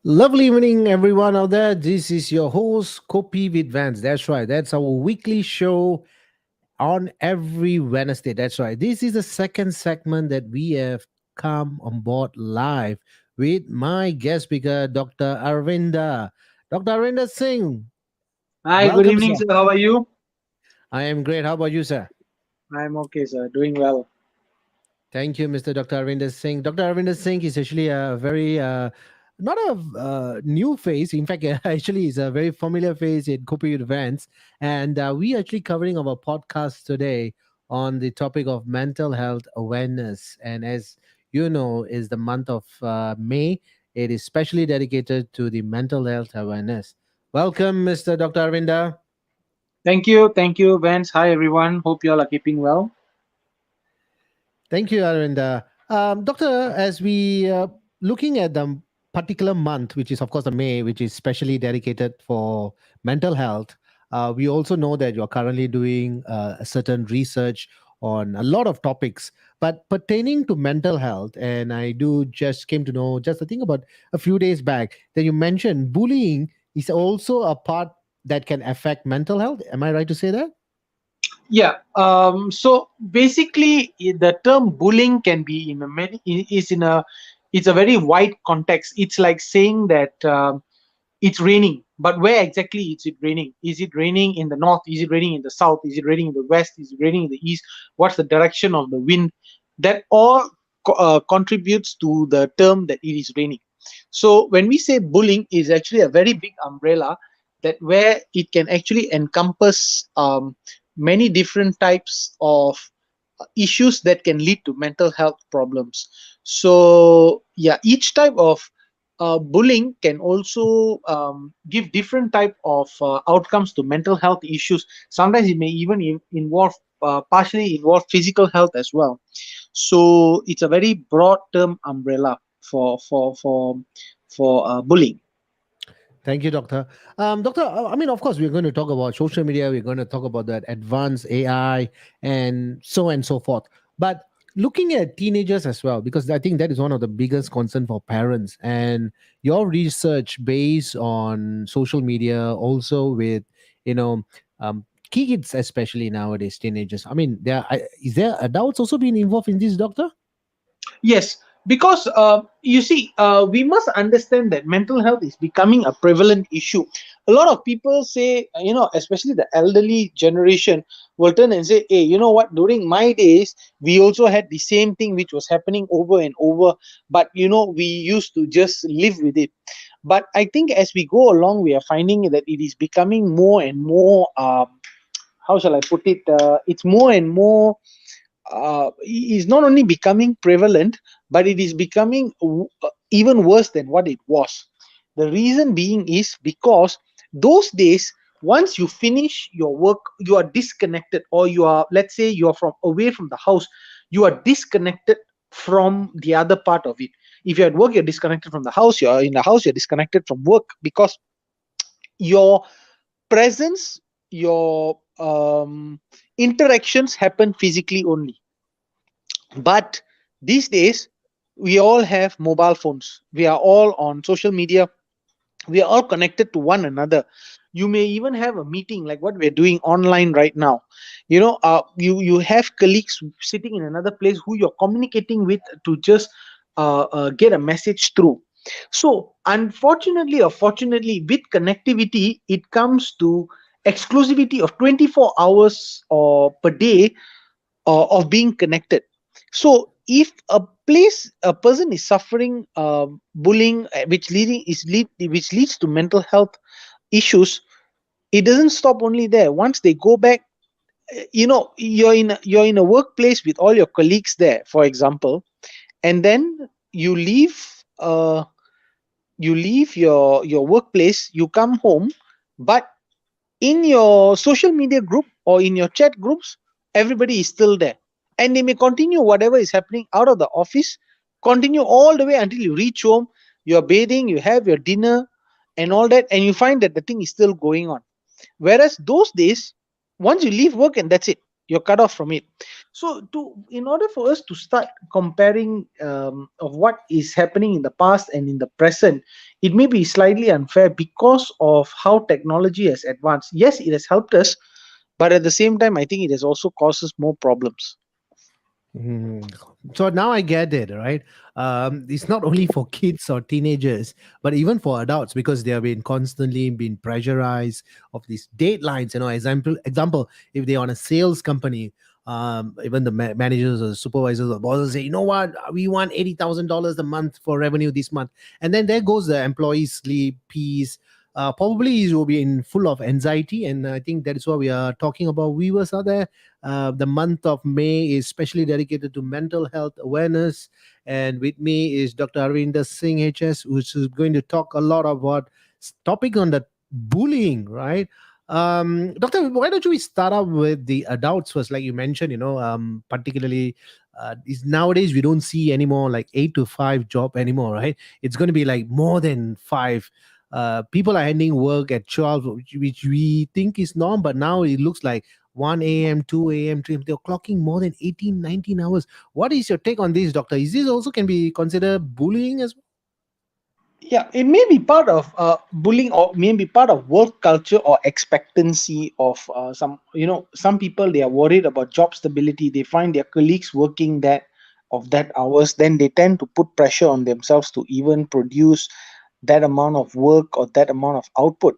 Lovely evening, everyone out there. This is your host, Kopi with Vans. That's right. That's our weekly show on every Wednesday. That's right. This is the second segment that we have come on board live with my guest speaker, Dr. Arvinder. Dr. Arvinder Singh, Hi, good welcome, evening, sir. sir. How are you? I am great. How about you, sir? I'm okay, sir. Doing well. Thank you, Mr. Dr. Arvinder Singh. Dr. Arvinder Singh is actually a very, not a new face. In fact, actually, is a very familiar face in Kopi events. And we actually covering our podcast today on the topic of mental health awareness. And as you know, is the month of May. It is specially dedicated to the mental health awareness. Welcome, Mr. Dr. Arvinder. Thank you. Thank you, Vance. Hi, everyone. Hope you all are keeping well. Thank you, Arvinder. Doctor, as we looking at the particular month, which is of course the May, which is specially dedicated for mental health, we also know that you're currently doing a certain research on a lot of topics, but pertaining to mental health. And I do just came to know just I think about a few days back that you mentioned bullying is also a part that can affect mental health. Am I right to say that? Yeah. So basically, the term bullying can be in a many is in a it's a very wide context. It's like saying that it's raining, but where exactly is it raining? Is it raining in the north? Is it raining in the south? Is it raining in the west? Is it raining in the east? What's the direction of the wind? That all contributes to the term that it is raining. So when we say bullying, is actually a very big umbrella that where it can actually encompass many different types of issues that can lead to mental health problems. So yeah, each type of bullying can also give different type of outcomes to mental health issues. Sometimes it may even involve partially involve physical health as well. So it's a very broad term umbrella for bullying. Thank you, Doctor. Doctor, I mean, of course, we're going to talk about social media. We're going to talk about that advanced AI and so forth. But looking at teenagers as well, because I think that is one of the biggest concern for parents. And your research based on social media, also with you know kids, especially nowadays, teenagers. I mean, is there adults also being involved in this, Doctor? Yes, because you see, we must understand that mental health is becoming a prevalent issue. A lot of people say, especially the elderly generation, will turn and say, "Hey, you know what? During my days, we also had the same thing which was happening over and over, but we used to just live with it." But I think as we go along, we are finding that it is becoming more and more. How shall I put it? It's more and more is not only becoming prevalent, but it is becoming even worse than what it was. The reason being is because those days, once you finish your work, you are disconnected, or you are, let's say, you are from away from the house, you are disconnected from the other part of it. If you're at work, you're disconnected from the house. You're in the house, you're disconnected from work, because your presence, your interactions happen physically only. But these days, we all have mobile phones. We are all on social media. We are all connected to one another. You may even have a meeting like what we're doing online right now. You have colleagues sitting in another place who you're communicating with to just get a message through. So, unfortunately or fortunately, with connectivity, it comes to exclusivity of 24 hours or per day of being connected. So if a person is suffering bullying, which leads to mental health issues, it doesn't stop only there. Once they go back, you're in a workplace with all your colleagues there, for example, and then you leave uh, your workplace, you come home, but in your social media group or in your chat groups, everybody is still there, and they may continue whatever is happening out of the office, continue all the way until you reach home. You're bathing, you have your dinner and all that, and you find that the thing is still going on. Whereas those days, once you leave work and that's it, you're cut off from it. So in order for us to start comparing of what is happening in the past and in the present, it may be slightly unfair because of how technology has advanced. Yes, it has helped us, but at the same time, I think it has also caused us more problems. Mm. So now I get it, right? It's not only for kids or teenagers, but even for adults because they have been constantly being pressurized of these deadlines. Example, if they're on a sales company, even the managers or supervisors or bosses say, you know what, we want $80,000 a month for revenue this month, and then there goes the employee's sleep, peace. Probably he will be in full of anxiety, and I think that is what we are talking about. Viewers are there. The month of May is specially dedicated to mental health awareness. And with me is Dr. Arvinder Singh, HS, which is going to talk a lot about topic on the bullying, right? Doctor, why don't we start out with the adults first? Like you mentioned, particularly is nowadays we don't see anymore like 8 to 5 job anymore, right? It's going to be like more than five. People are ending work at 12, which we think is norm, but now it looks like 1 a.m., 2 a.m., 3 a.m. They're clocking more than 18, 19 hours. What is your take on this, doctor? Is this also can be considered bullying as Yeah, it may be part of bullying, or may be part of work culture or expectancy of some. Some people, they are worried about job stability. They find their colleagues working that hours, then they tend to put pressure on themselves to even produce that amount of work or that amount of output.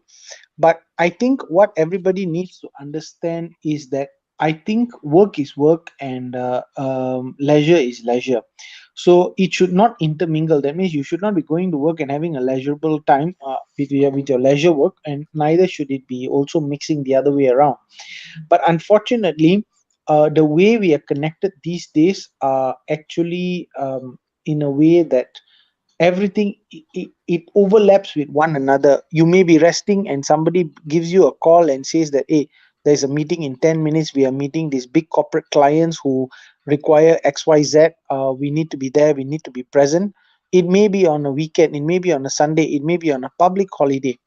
But I think what everybody needs to understand is that I think work is work, and leisure is leisure. So it should not intermingle. That means you should not be going to work and having a leisurable time with your leisure work, and neither should it be also mixing the other way around. But unfortunately, the way we are connected these days are actually in a way that everything, it overlaps with one another. You may be resting and somebody gives you a call and says that, hey, there's a meeting in 10 minutes. We are meeting these big corporate clients who require XYZ. We need to be there, we need to be present. It may be on a weekend, it may be on a Sunday, it may be on a public holiday.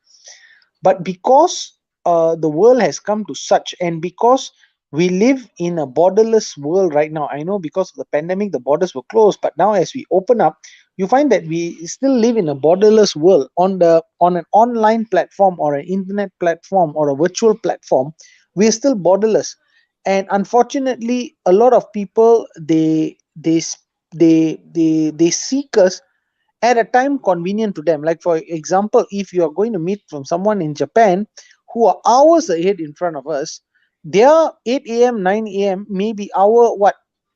But because the world has come to such, and because we live in a borderless world right now. I know because of the pandemic the borders were closed, but now as we open up, you find that we still live in a borderless world. On an online platform or an internet platform or a virtual platform, we are still borderless. And unfortunately, a lot of people, they seek us at a time convenient to them. Like, for example, if you are going to meet from someone in Japan who are hours ahead in front of us, their 8 a.m., 9 a.m. maybe our what,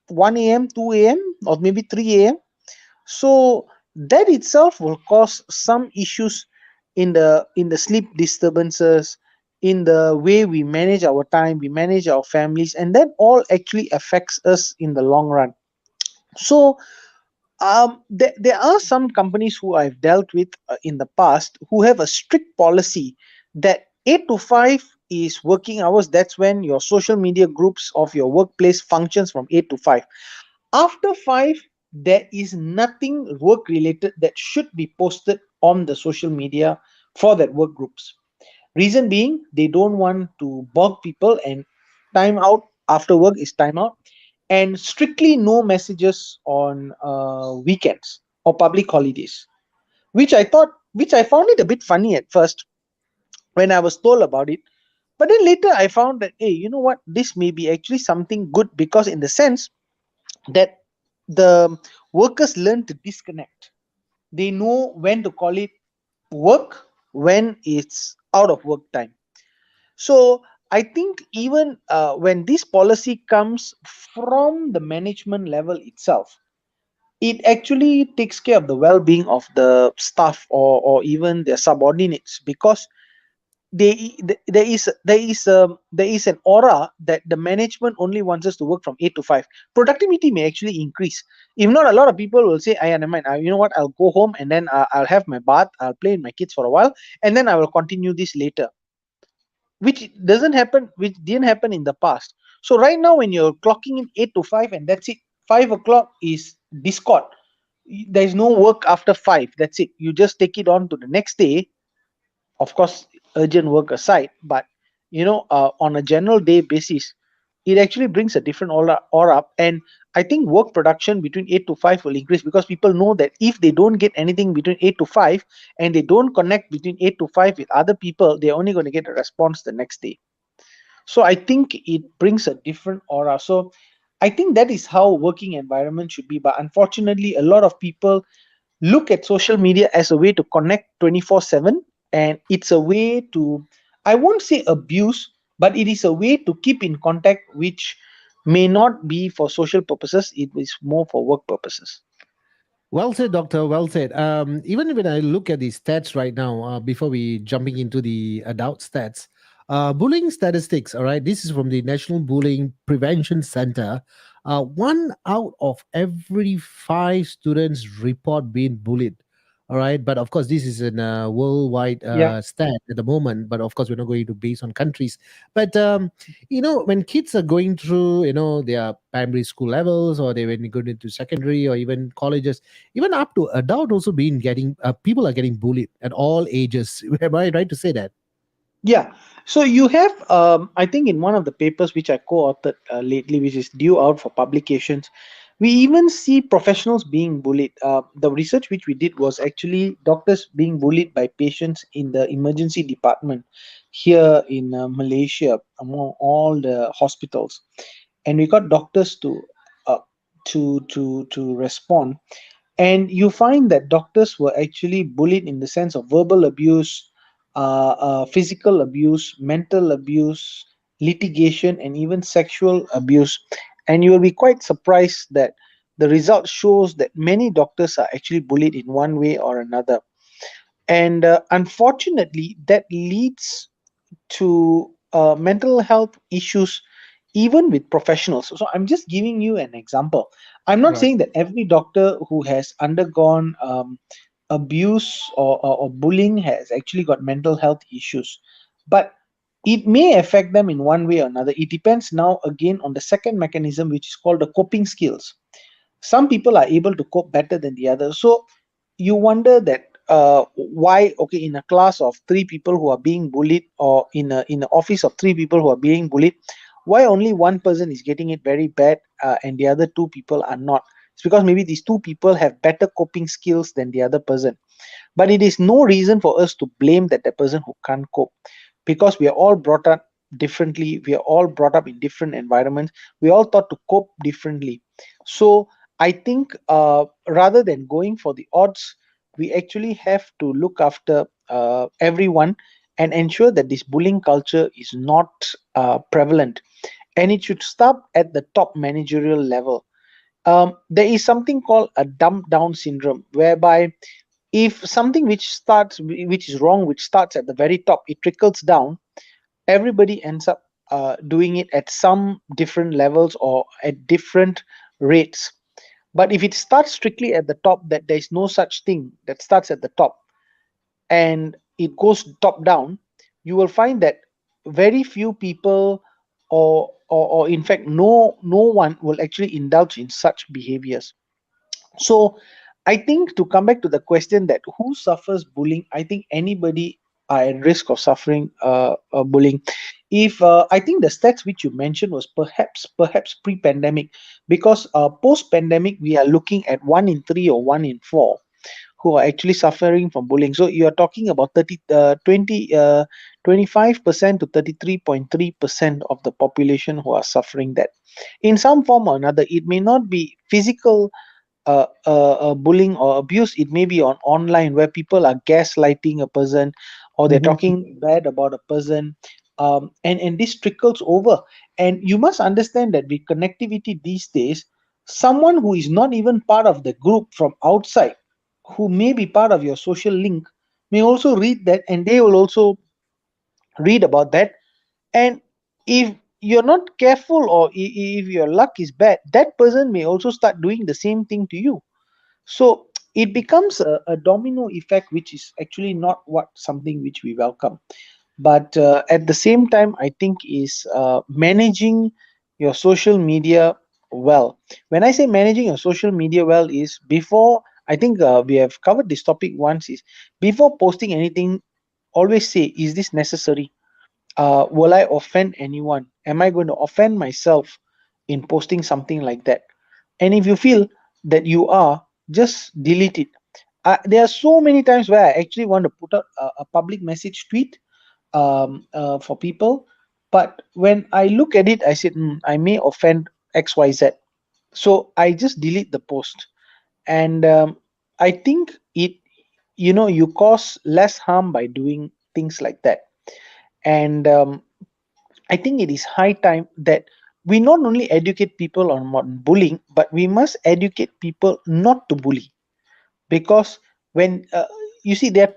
1 a.m., 2 a.m., or maybe 3 a.m. So that itself will cause some issues in the sleep disturbances, in the way we manage our time, we manage our families, and that all actually affects us in the long run. So there are some companies who I've dealt with in the past who have a strict policy that 8 to 5 is working hours. That's when your social media groups of your workplace functions from 8 to 5. After 5, there is nothing work related that should be posted on the social media for that work groups. Reason being, they don't want to bog people, and time out after work is time out, and strictly no messages on weekends or public holidays, which I found it a bit funny at first when I was told about it. But then later I found that, hey, you know what, this may be actually something good, because in the sense that the workers learn to disconnect. They know when to call it work, when it's out of work time. So I think even when this policy comes from the management level itself, it actually takes care of the well-being of the staff, or even their subordinates, because there is an aura that the management only wants us to work from 8 to 5. Productivity may actually increase. If not, a lot of people will say, I never mind, you know what, I'll go home, and then I'll have my bath, I'll play with my kids for a while, and then I will continue this later, which didn't happen in the past. So right now, when you're clocking in 8 to 5, and that's it, 5 o'clock is discord. There's no work after 5. That's it, you just take it on to the next day. Of course, urgent work aside, but on a general day basis, it actually brings a different aura up. And I think work production between 8 to 5 will increase, because people know that if they don't get anything between 8 to 5 and they don't connect between 8 to 5 with other people, they're only going to get a response the next day. So I think it brings a different aura. So I think that is how working environment should be. But unfortunately, a lot of people look at social media as a way to connect 24/7, and it's a way to, I won't say abuse, but it is a way to keep in contact, which may not be for social purposes, it is more for work purposes. Well said, doctor. Well said. Even when I look at the stats right now, before we jumping into the adult stats, bullying statistics. All right, this is from the National Bullying Prevention Center. One out of every five students report being bullied. All right, but of course, this is a worldwide Yeah. stat at the moment. But of course, we're not going to base on countries. But when kids are going through, their primary school levels, or they when they go into secondary or even colleges, even up to adult also being getting people are getting bullied at all ages. Am I right to say that? Yeah. So you have, I think, in one of the papers which I co-authored lately, which is due out for publications, we even see professionals being bullied. The research which we did was actually doctors being bullied by patients in the emergency department here in Malaysia, among all the hospitals, and we got doctors uh, to respond. And you find that doctors were actually bullied in the sense of verbal abuse, physical abuse, mental abuse, litigation, and even sexual abuse. And you will be quite surprised that the result shows that many doctors are actually bullied in one way or another. And unfortunately, that leads to mental health issues even with professionals. So I'm just giving you an example. I'm not Right. saying that every doctor who has undergone abuse or bullying has actually got mental health issues, but it may affect them in one way or another. It depends now again on the second mechanism, which is called the coping skills. Some people are able to cope better than the others. So you wonder that why, okay, in a class of three people who are being bullied, or in an office of three people who are being bullied, why only one person is getting it very bad, and the other two people are not? It's because maybe these two people have better coping skills than the other person. But it is no reason for us to blame that the person who can't cope, because we are all brought up differently, we are all brought up in different environments, we all taught to cope differently. So I think rather than going for the odds, we actually have to look after everyone and ensure that this bullying culture is not prevalent, and it should stop at the top managerial level. There is something called a dump down syndrome, whereby if something which is wrong, which starts at the very top, it trickles down, everybody ends up doing it at some different levels or at different rates. But if it starts strictly at the top, that there is no such thing that starts at the top and it goes top down, you will find that very few people, or in fact no one will actually indulge in such behaviors. So I think, to come back to the question that who suffers bullying, I think anybody are at risk of suffering bullying. If I think the stats which you mentioned was perhaps pre-pandemic, because post-pandemic we are looking at 1 in 3 or 1 in 4 who are actually suffering from bullying. So you are talking about 25% to 33.3% of the population who are suffering that in some form or another. It may not be physical bullying or abuse. It may be on online, where people are gaslighting a person, or they're Mhm. talking bad about a person, and this trickles over. And you must understand that with connectivity these days, someone who is not even part of the group from outside, who may be part of your social link, may also read that, and they will also read about that. And if you're not careful, or if your luck is bad, that person may also start doing the same thing to you. So it becomes a domino effect, which is actually not what something which we welcome. But at the same time, I think is managing your social media well. When I say managing your social media well, is before, I think we have covered this topic once, is before posting anything, always say, is this necessary? Will I offend anyone? Am I going to offend myself in posting something like that? And if you feel that you are, just delete it. There are so many times where I actually want to put out a public message tweet for people, but when I look at it, I said, I may offend XYZ. So I just delete the post. And I think you cause less harm by doing things like that. And I think it is high time that we not only educate people on modern bullying, but we must educate people not to bully. Because when you see, there are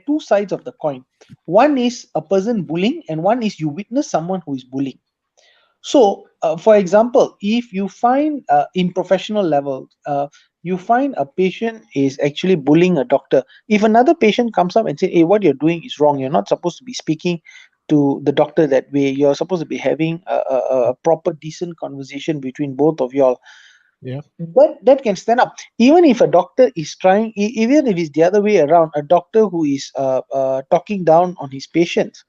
two sides of the coin. One is a person bullying, and one is you witness someone who is bullying. So, for example, if you find in professional level, you find a patient is actually bullying a doctor. If another patient comes up and say, "Hey, what you're doing is wrong. You're not supposed to be speaking to the doctor that way. You're supposed to be having a proper, decent conversation between both of y'all." Yeah. That can stand up. Even if a doctor is trying, even if it's the other way around, a doctor who is talking down on his patients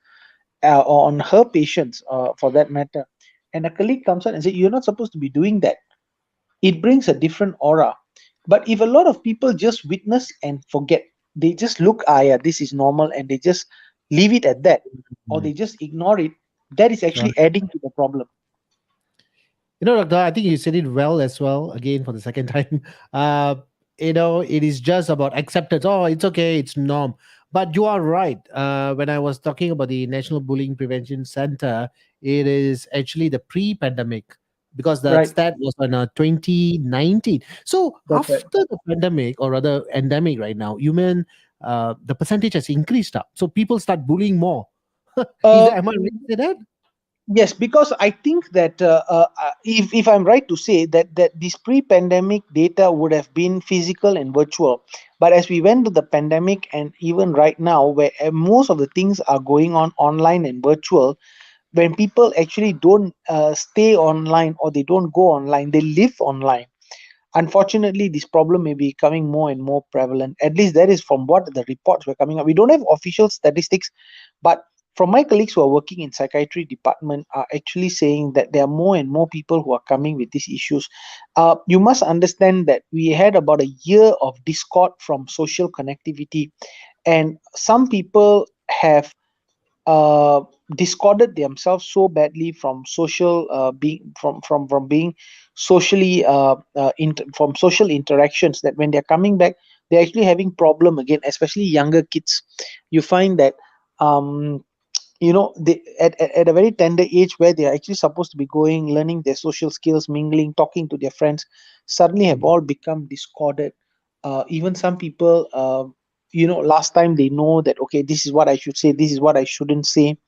or on her patients, for that matter, and a colleague comes out and says, "You're not supposed to be doing that." It brings a different aura. But if a lot of people just witness and forget, they just look, yeah, this is normal, and they just leave it at that, or Mm. they just ignore it, that is actually adding to the problem. Doctor, I think you said it well as well, again for the second time. Uh, it is just about acceptance. Oh, it's okay, it's norm. But you are right. When I was talking about the National Bullying Prevention Center, it is actually the pre pandemic because that Right. stat was on 2019. So That's right. after the pandemic, or rather endemic right now, you mean the percentage has increased up. So people start bullying more. Is Uh, that, am I right to say that? Yes, because I think that if I'm right to say that this pre-pandemic data would have been physical and virtual, but as we went to the pandemic, and even right now, where most of the things are going on online and virtual, when people actually don't stay online, or they don't go online, they live online. Unfortunately, this problem may be becoming more and more prevalent. At least that is from what the reports were coming up. We don't have official statistics, but from my colleagues who are working in psychiatry department are actually saying that there are more and more people who are coming with these issues. You must understand that we had about a year of discord from social connectivity, and some people have uh, discorded themselves so badly from social being from being socially from social interactions, that when they're coming back, they're actually having problem again, especially younger kids. You find that um they at a very tender age, where they are actually supposed to be going, learning their social skills, mingling, talking to their friends, suddenly have all become discorded. Even some people, last time they know that, okay, this is what I should say, this is what I shouldn't say,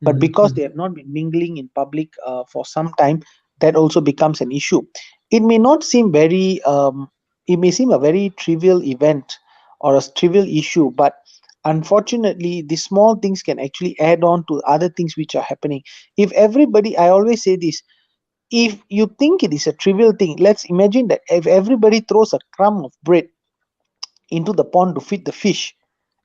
but Mhm, because they mhm. have not been mingling in public for some time, that also becomes an issue. It may not seem very it may seem a very trivial event or a trivial issue, but unfortunately these small things can actually add on to other things which are happening. If everybody, I always say this, if you think it is a trivial thing, let's imagine that if everybody throws a crumb of bread into the pond to feed the fish,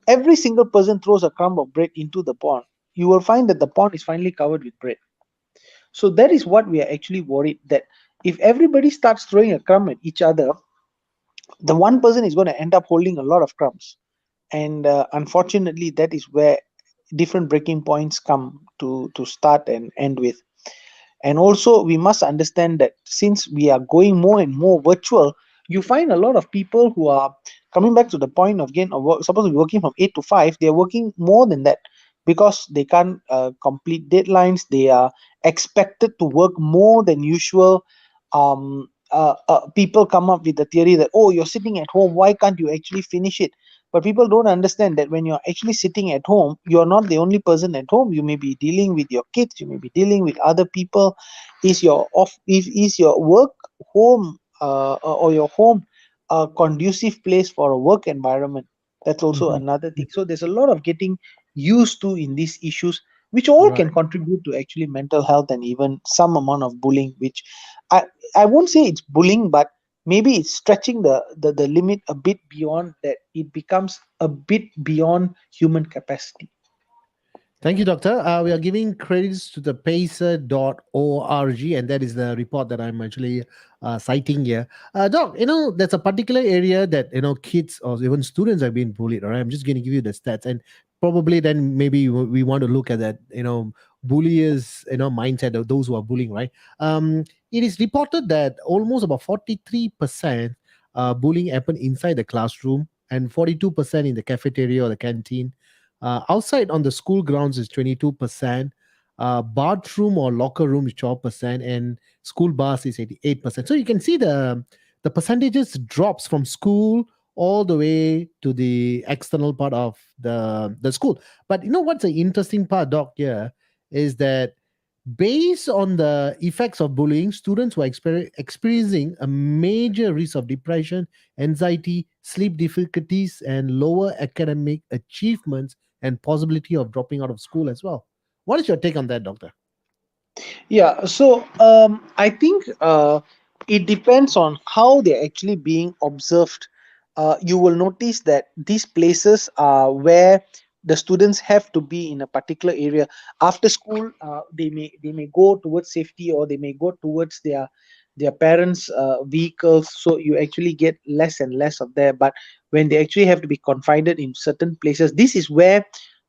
every single person throws a crumb of bread into the pond, you will find that the pond is finally covered with bread. So that is what we are actually worried, that if everybody starts throwing a crumb at each other, the one person is going to end up holding a lot of crumbs. And unfortunately, that is where different breaking points come to start and end with. And also, we must understand that since we are going more and more virtual, you find a lot of people who are coming back to the point of, again, of supposed to be working from 8 to 5, they are working more than that, because they can't complete deadlines. They are expected to work more than usual. People come up with the theory that, oh, you're sitting at home, why can't you actually finish it? But people don't understand that when you're actually sitting at home, you're not the only person at home. You may be dealing with your kids, you may be dealing with other people. Is your work home, or your home a conducive place for a work environment? That's also Mhm. another thing. So there's a lot of getting used to in these issues, which all Right. can contribute to actually mental health, and even some amount of bullying, which i I won't say it's bullying, but maybe it's stretching the limit a bit beyond that. It becomes a bit beyond human capacity. Thank you, Doctor. We are giving credits to the pacer.org, and that is the report that I'm actually citing here. Doc, there's a particular area that, kids or even students have been bullied, all right? I'm just going to give you the stats, and probably then maybe we want to look at that, bullies, mindset of those who are bullying, right? It is reported that almost about 43% bullying happen inside the classroom and 42% in the cafeteria or the canteen. Outside on the school grounds is 22%. Bathroom or locker room is 12%, and school bus is 88%. So you can see the percentages drops from school all the way to the external part of the school. But you know what's the interesting part, Doc, here is that based on the effects of bullying, students were experiencing a major risk of depression, anxiety, sleep difficulties, and lower academic achievements and possibility of dropping out of school as well. What is your take on that, Doctor? Yeah, so I think it depends on how they're actually being observed. You will notice that these places are where the students have to be in a particular area. After school, they may go towards safety, or they may go towards their parents' vehicles. So you actually get less and less of there. But when they actually have to be confined in certain places, this is where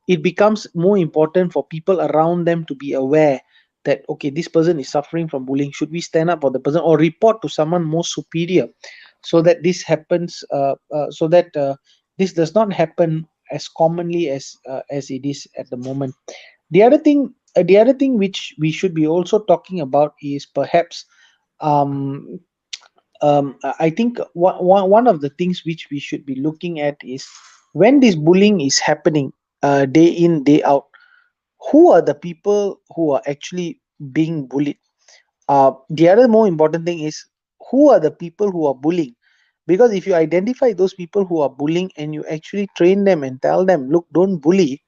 it becomes more important for people around them to be aware that okay, this person is suffering from bullying. Should we stand up for the person or report to someone more superior, so that this happens, so that this does not happen as commonly as it is at the moment. The other thing which we should be also talking about is perhaps, um, I think one of the things which we should be looking at is when this bullying is happening, day in day out, who are the people who are actually being bullied. The other more important thing is who are the people who are bullying. Because if you identify those people who are bullying and you actually train them and tell them, look, don't bully,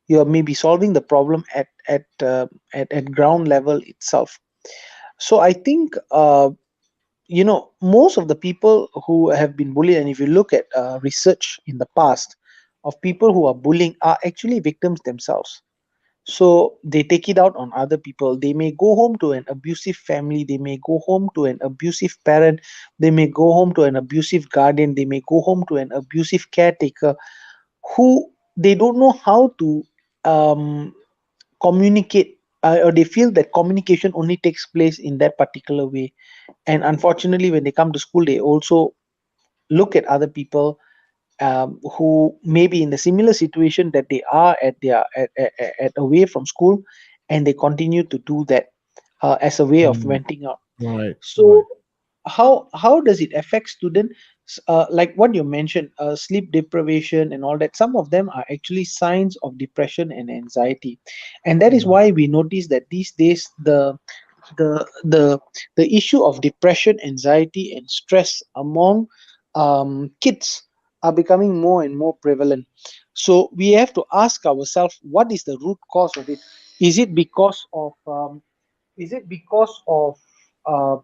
you are maybe solving the problem at ground level itself. So I think, most of the people who have been bullied, and if you look at research in the past of people who are bullying, are actually victims themselves. So they take it out on other people. They may go home to an abusive family, they may go home to an abusive parent, they may go home to an abusive guardian, they may go home to an abusive caretaker, who they don't know how to um, communicate, or they feel that communication only takes place in that particular way. And unfortunately, when they come to school, they also look at other people who may be in the similar situation that they are at away from school, and they continue to do that as a way of Mm, venting out. right, So right. how does it affect students? Like what you mentioned, sleep deprivation and all that, some of them are actually signs of depression and anxiety. And that is Mm, why we notice that these days the the the issue of depression, anxiety, and stress among kids are becoming more and more prevalent. So we have to ask ourselves, what is the root cause of it? Is it because of uh,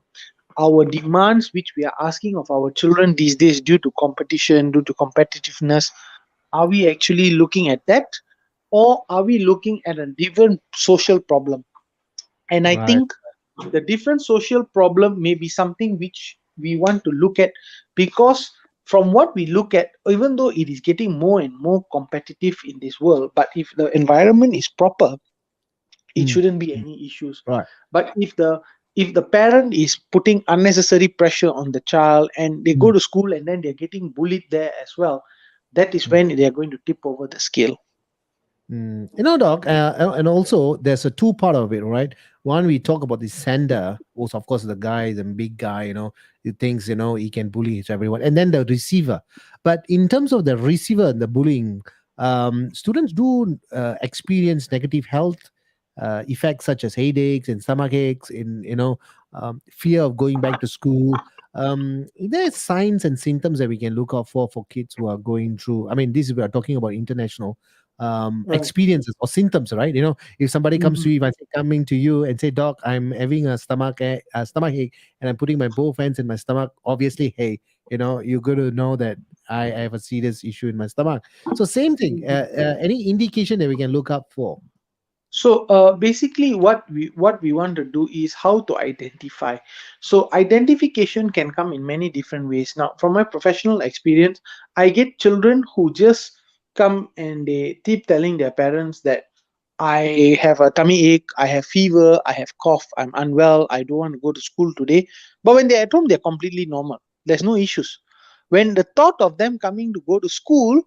our demands which we are asking of our children these days, due to competition, due to competitiveness? Are we actually looking at that, or are we looking at a different social problem? And I right. think the different social problem may be something which we want to look at, because from what we look at, even though it is getting more and more competitive in this world, but if the environment is proper, it Mm, shouldn't be mm, any issues. right. But if the parent is putting unnecessary pressure on the child, and they go Mm, to school and then they're getting bullied there as well, that is mm. when they are going to tip over the scale. Doc, and also there's a two part of it, right? One, we talk about the sender, also, of course, the guy, the big guy, he thinks, he can bully everyone, and then the receiver. But in terms of the receiver and the bullying, students do experience negative health effects such as headaches and stomach aches, in fear of going back to school. There's signs and symptoms that we can look out for kids who are going through. I mean, this is we are talking about international Right. experiences or symptoms, right? If somebody comes to Mhm. you, if I say coming to you and say, "Doc, I'm having a stomach ache, and I'm putting my both hands in my stomach," obviously, hey, you're going to know that I have a serious issue in my stomach. So same thing. Any indication that we can look up for? So basically, what we want to do is how to identify. So identification can come in many different ways. Now, from my professional experience, I get children who just come and they keep telling their parents that I have a tummy ache, I have fever, I have cough, I'm unwell, I don't want to go to school today. But when they're at home, they're completely normal. There's no issues. When the thought of them coming to go to school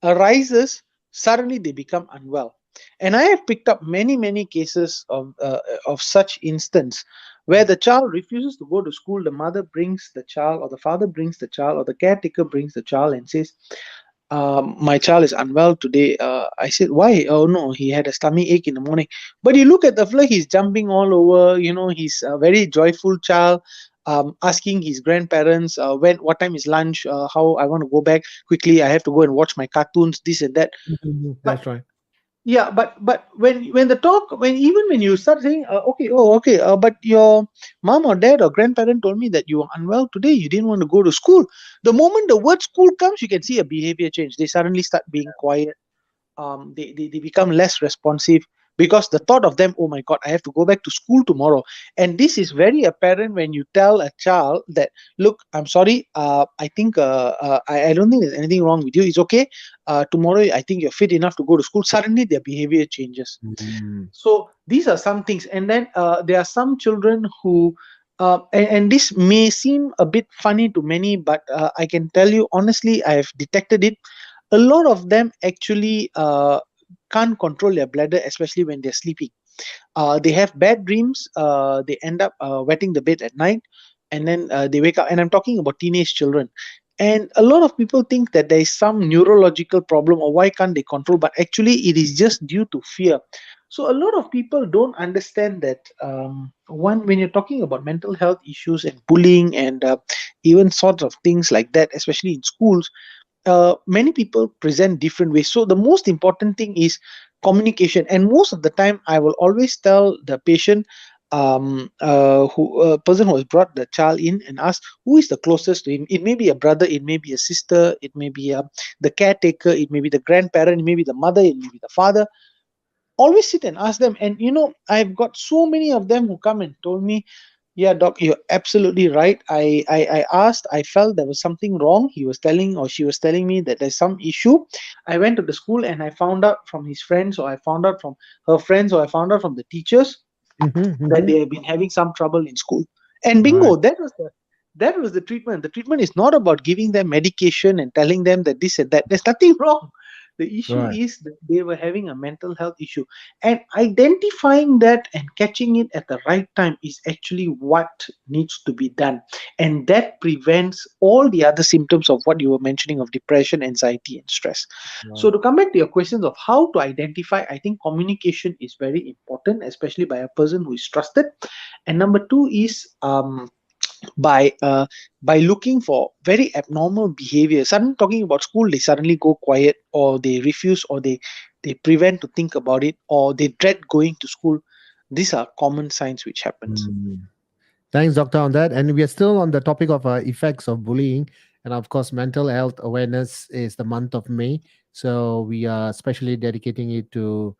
arises, suddenly they become unwell. And I have picked up many cases of such instance where the child refuses to go to school. The mother brings the child, or the father brings the child, or the caretaker brings the child and says, my child is unwell today. I said, why? Oh no, he had a stomach ache in the morning. But you look at the fella, he's jumping all over. He's a very joyful child. Asking his grandparents what time is lunch, how I want to go back quickly. I have to go and watch my cartoons, this and that. Mhm. But That's right. yeah, but when the talk when even when you start saying, okay, oh okay, but your mom or dad or grandparent told me that you were unwell today, you didn't want to go to school. The moment the word school comes, you can see a behavior change. They suddenly start being quiet. They become less responsive because the thought of them, oh my god, I have to go back to school tomorrow. And this is very apparent when you tell a child that, look, I'm sorry, I think I don't think there's anything wrong with you, it's okay, tomorrow I think you're fit enough to go to school. Suddenly their behavior changes. Mm. So these are some things. And then there are some children who and this may seem a bit funny to many, but I can tell you honestly, I have detected it. A lot of them actually can't control their bladder, especially when they're sleeping. They have bad dreams. They end up wetting the bed at night, and then they wake up. And I'm talking about teenage children. And a lot of people think that there is some neurological problem or why can't they control, but actually it is just due to fear. So a lot of people don't understand that one when you're talking about mental health issues and bullying and even sorts of things like that, especially in schools, many people present different ways. So the most important thing is communication. And most of the time, I will always tell the patient, who person who has brought the child in, and ask who is the closest to him. It may be a brother, it may be a sister, it may be the caretaker, it may be the grandparent, it may be the mother, it may be the father. Always sit and ask them. And I've got so many of them who come and told me, yeah, doc, you're absolutely right. I asked, I felt there was something wrong. He was telling, or she was telling me that there's some issue. I went to the school and I found out from his friends, or I found out from her friends, or I found out from the teachers Hmm. that Hmm. they have been having some trouble in school. And Right. bingo, that was the treatment. The treatment is not about giving them medication and telling them that this and that. There's nothing wrong. The issue Right. is that they were having a mental health issue. And identifying that and catching it at the right time is actually what needs to be done. And that prevents all the other symptoms of what you were mentioning of depression, anxiety, and stress. So Right. to come back to your questions of how to identify, I think communication is very important, especially by a person who is trusted. And number two is by by looking for very abnormal behavior. Suddenly talking about school, they suddenly go quiet, or they refuse, or they prevent to think about it, or they dread going to school. These are common signs which happens. Mm. Thanks, Doctor, on that. And we are still on the topic of effects of bullying. And of course, mental health awareness is the month of May. So we are especially dedicating it to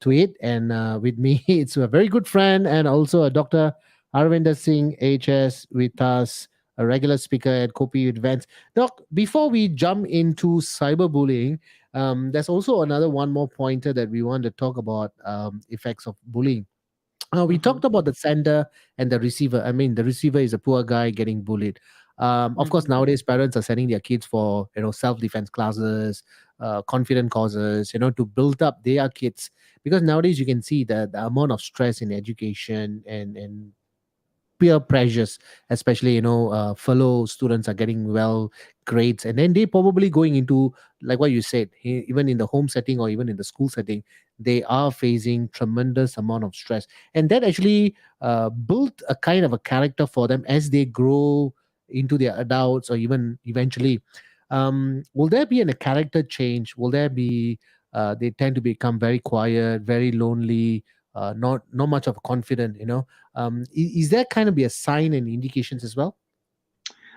it. And with me, it's a very good friend and also a Dr. Arvinder Singh, HS, with us, a regular speaker at Kopi events. Doc, before we jump into cyberbullying, there's also another one more pointer that we want to talk about effects of bullying. We Mhm, talked about the sender and the receiver. I mean, the receiver is a poor guy getting bullied. Of course, mhm, nowadays parents are sending their kids for self defense classes, confident courses, to build up their kids, because nowadays you can see that the amount of stress in education and peer pressures, especially fellow students are getting well grades, and then they probably going into, like what you said, even in the home setting or even in the school setting, they are facing tremendous amount of stress, and that actually built a kind of a character for them as they grow into their adults, or even eventually, will there be a character change? Will there be they tend to become very quiet, very lonely, not much of confident, is that kind of be a sign and indications as well?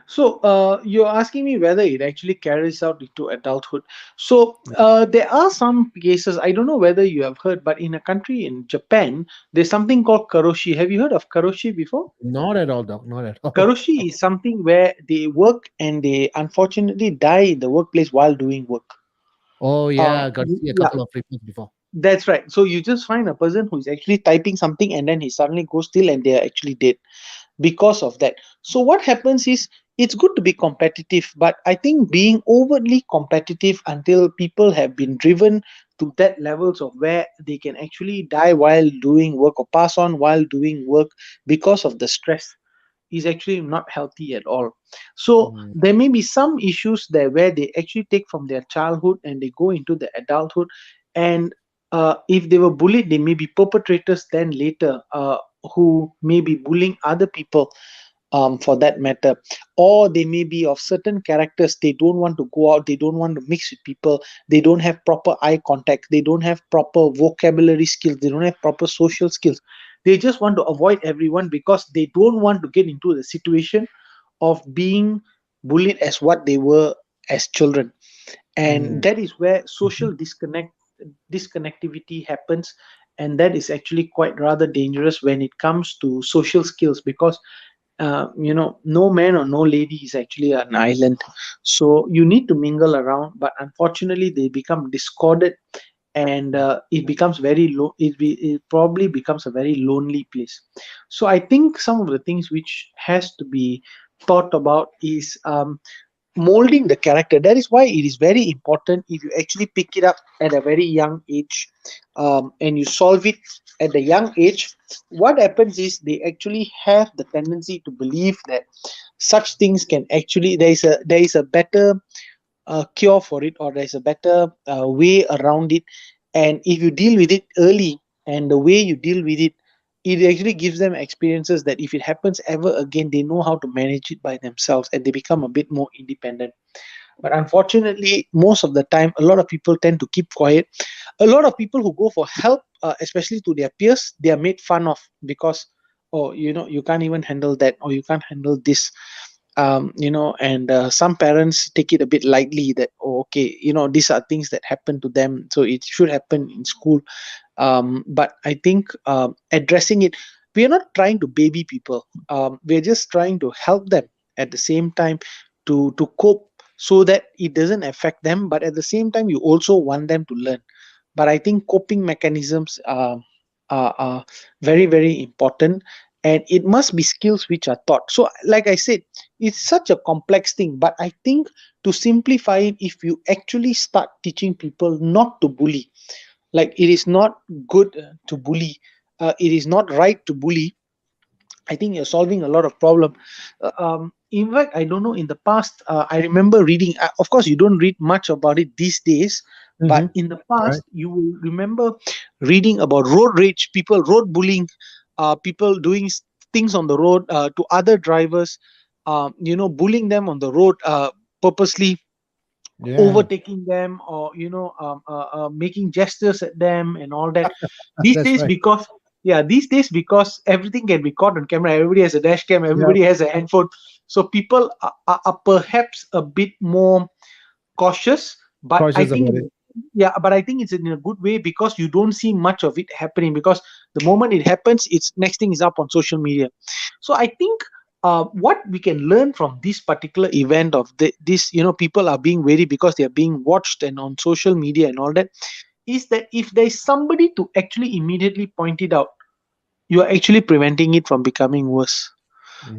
So you're asking me whether it actually carries out into adulthood. So there are some cases. I don't know whether you have heard, but in a country in Japan, there's something called karoshi. Have you heard of karoshi before? Not at all, doc. Not at all. Karoshi is something where they work and they unfortunately die in the workplace while doing work. Oh yeah, got to see a Yeah, couple of reports before. that's right. So you just find a person who's actually typing something and then he suddenly goes still and they are actually dead because of that. So what happens is it's good to be competitive, but I think being overly competitive until people have been driven to that levels of where they can actually die while doing work or pass on while doing work because of the stress is actually not healthy at all. So Mm, there may be some issues there where they actually take from their childhood and they go into the adulthood, and if they were bullied, they may be perpetrators then later, who may be bullying other people, for that matter, or they may be of certain characters. They don't want to go out, they don't want to mix with people, they don't have proper eye contact, they don't have proper vocabulary skills, they don't have proper social skills. They just want to avoid everyone because they don't want to get into the situation of being bullied as what they were as children. And mm, that is where mhm, social disconnectivity happens, and that is actually quite rather dangerous when it comes to social skills, because no man or no lady is actually an island. So you need to mingle around, but unfortunately they become discorded, and it becomes very low. It probably becomes a very lonely place. So I think some of the things which has to be thought about is molding the character. That is why it is very important if you actually pick it up at a very young age, and you solve it at the young age. What happens is they actually have the tendency to believe that such things can actually, there is a better cure for it, or there's a better way around it. And if you deal with it early, and the way you deal with it actually gives them experiences that if it happens ever again, they know how to manage it by themselves and they become a bit more independent. But unfortunately, most of the time, a lot of people tend to keep quiet. A lot of people who go for help, especially to their peers, they are made fun of because, oh, you can't even handle that, or you can't handle this. And some parents take it a bit lightly that, oh, okay, these are things that happen to them, so it should happen in school. But I think addressing it, we are not trying to baby people. We're just trying to help them at the same time to cope, so that it doesn't affect them, but at the same time you also want them to learn. But I think coping mechanisms are very, very important, and it must be skills which are taught. So like I said, it's such a complex thing, but I think to simplify it, if you actually start teaching people not to bully, like it is not good to bully, it is not right to bully, I think you're solving a lot of problem. In fact, I don't know. In the past, I remember reading. Of course, you don't read much about it these days, but mhm. in the Right. past, you will remember reading about road rage, people road bullying, people doing things on the road to other drivers, bullying them on the road, purposely Yeah, overtaking them, or making gestures at them and all that. These that's days, right. because yeah, these days, because everything can be caught on camera, everybody has a dash cam, Yeah, everybody has a handphone, so people are perhaps a bit more cautious. But I cautious think about it. yeah, but I think it's in a good way, because you don't see much of it happening, because the moment it happens, it's next thing is up on social media. So I think what we can learn from this particular event of this, people are being wary because they are being watched and on social media and all that, is that if there is somebody to actually immediately point it out, you are actually preventing it from becoming worse.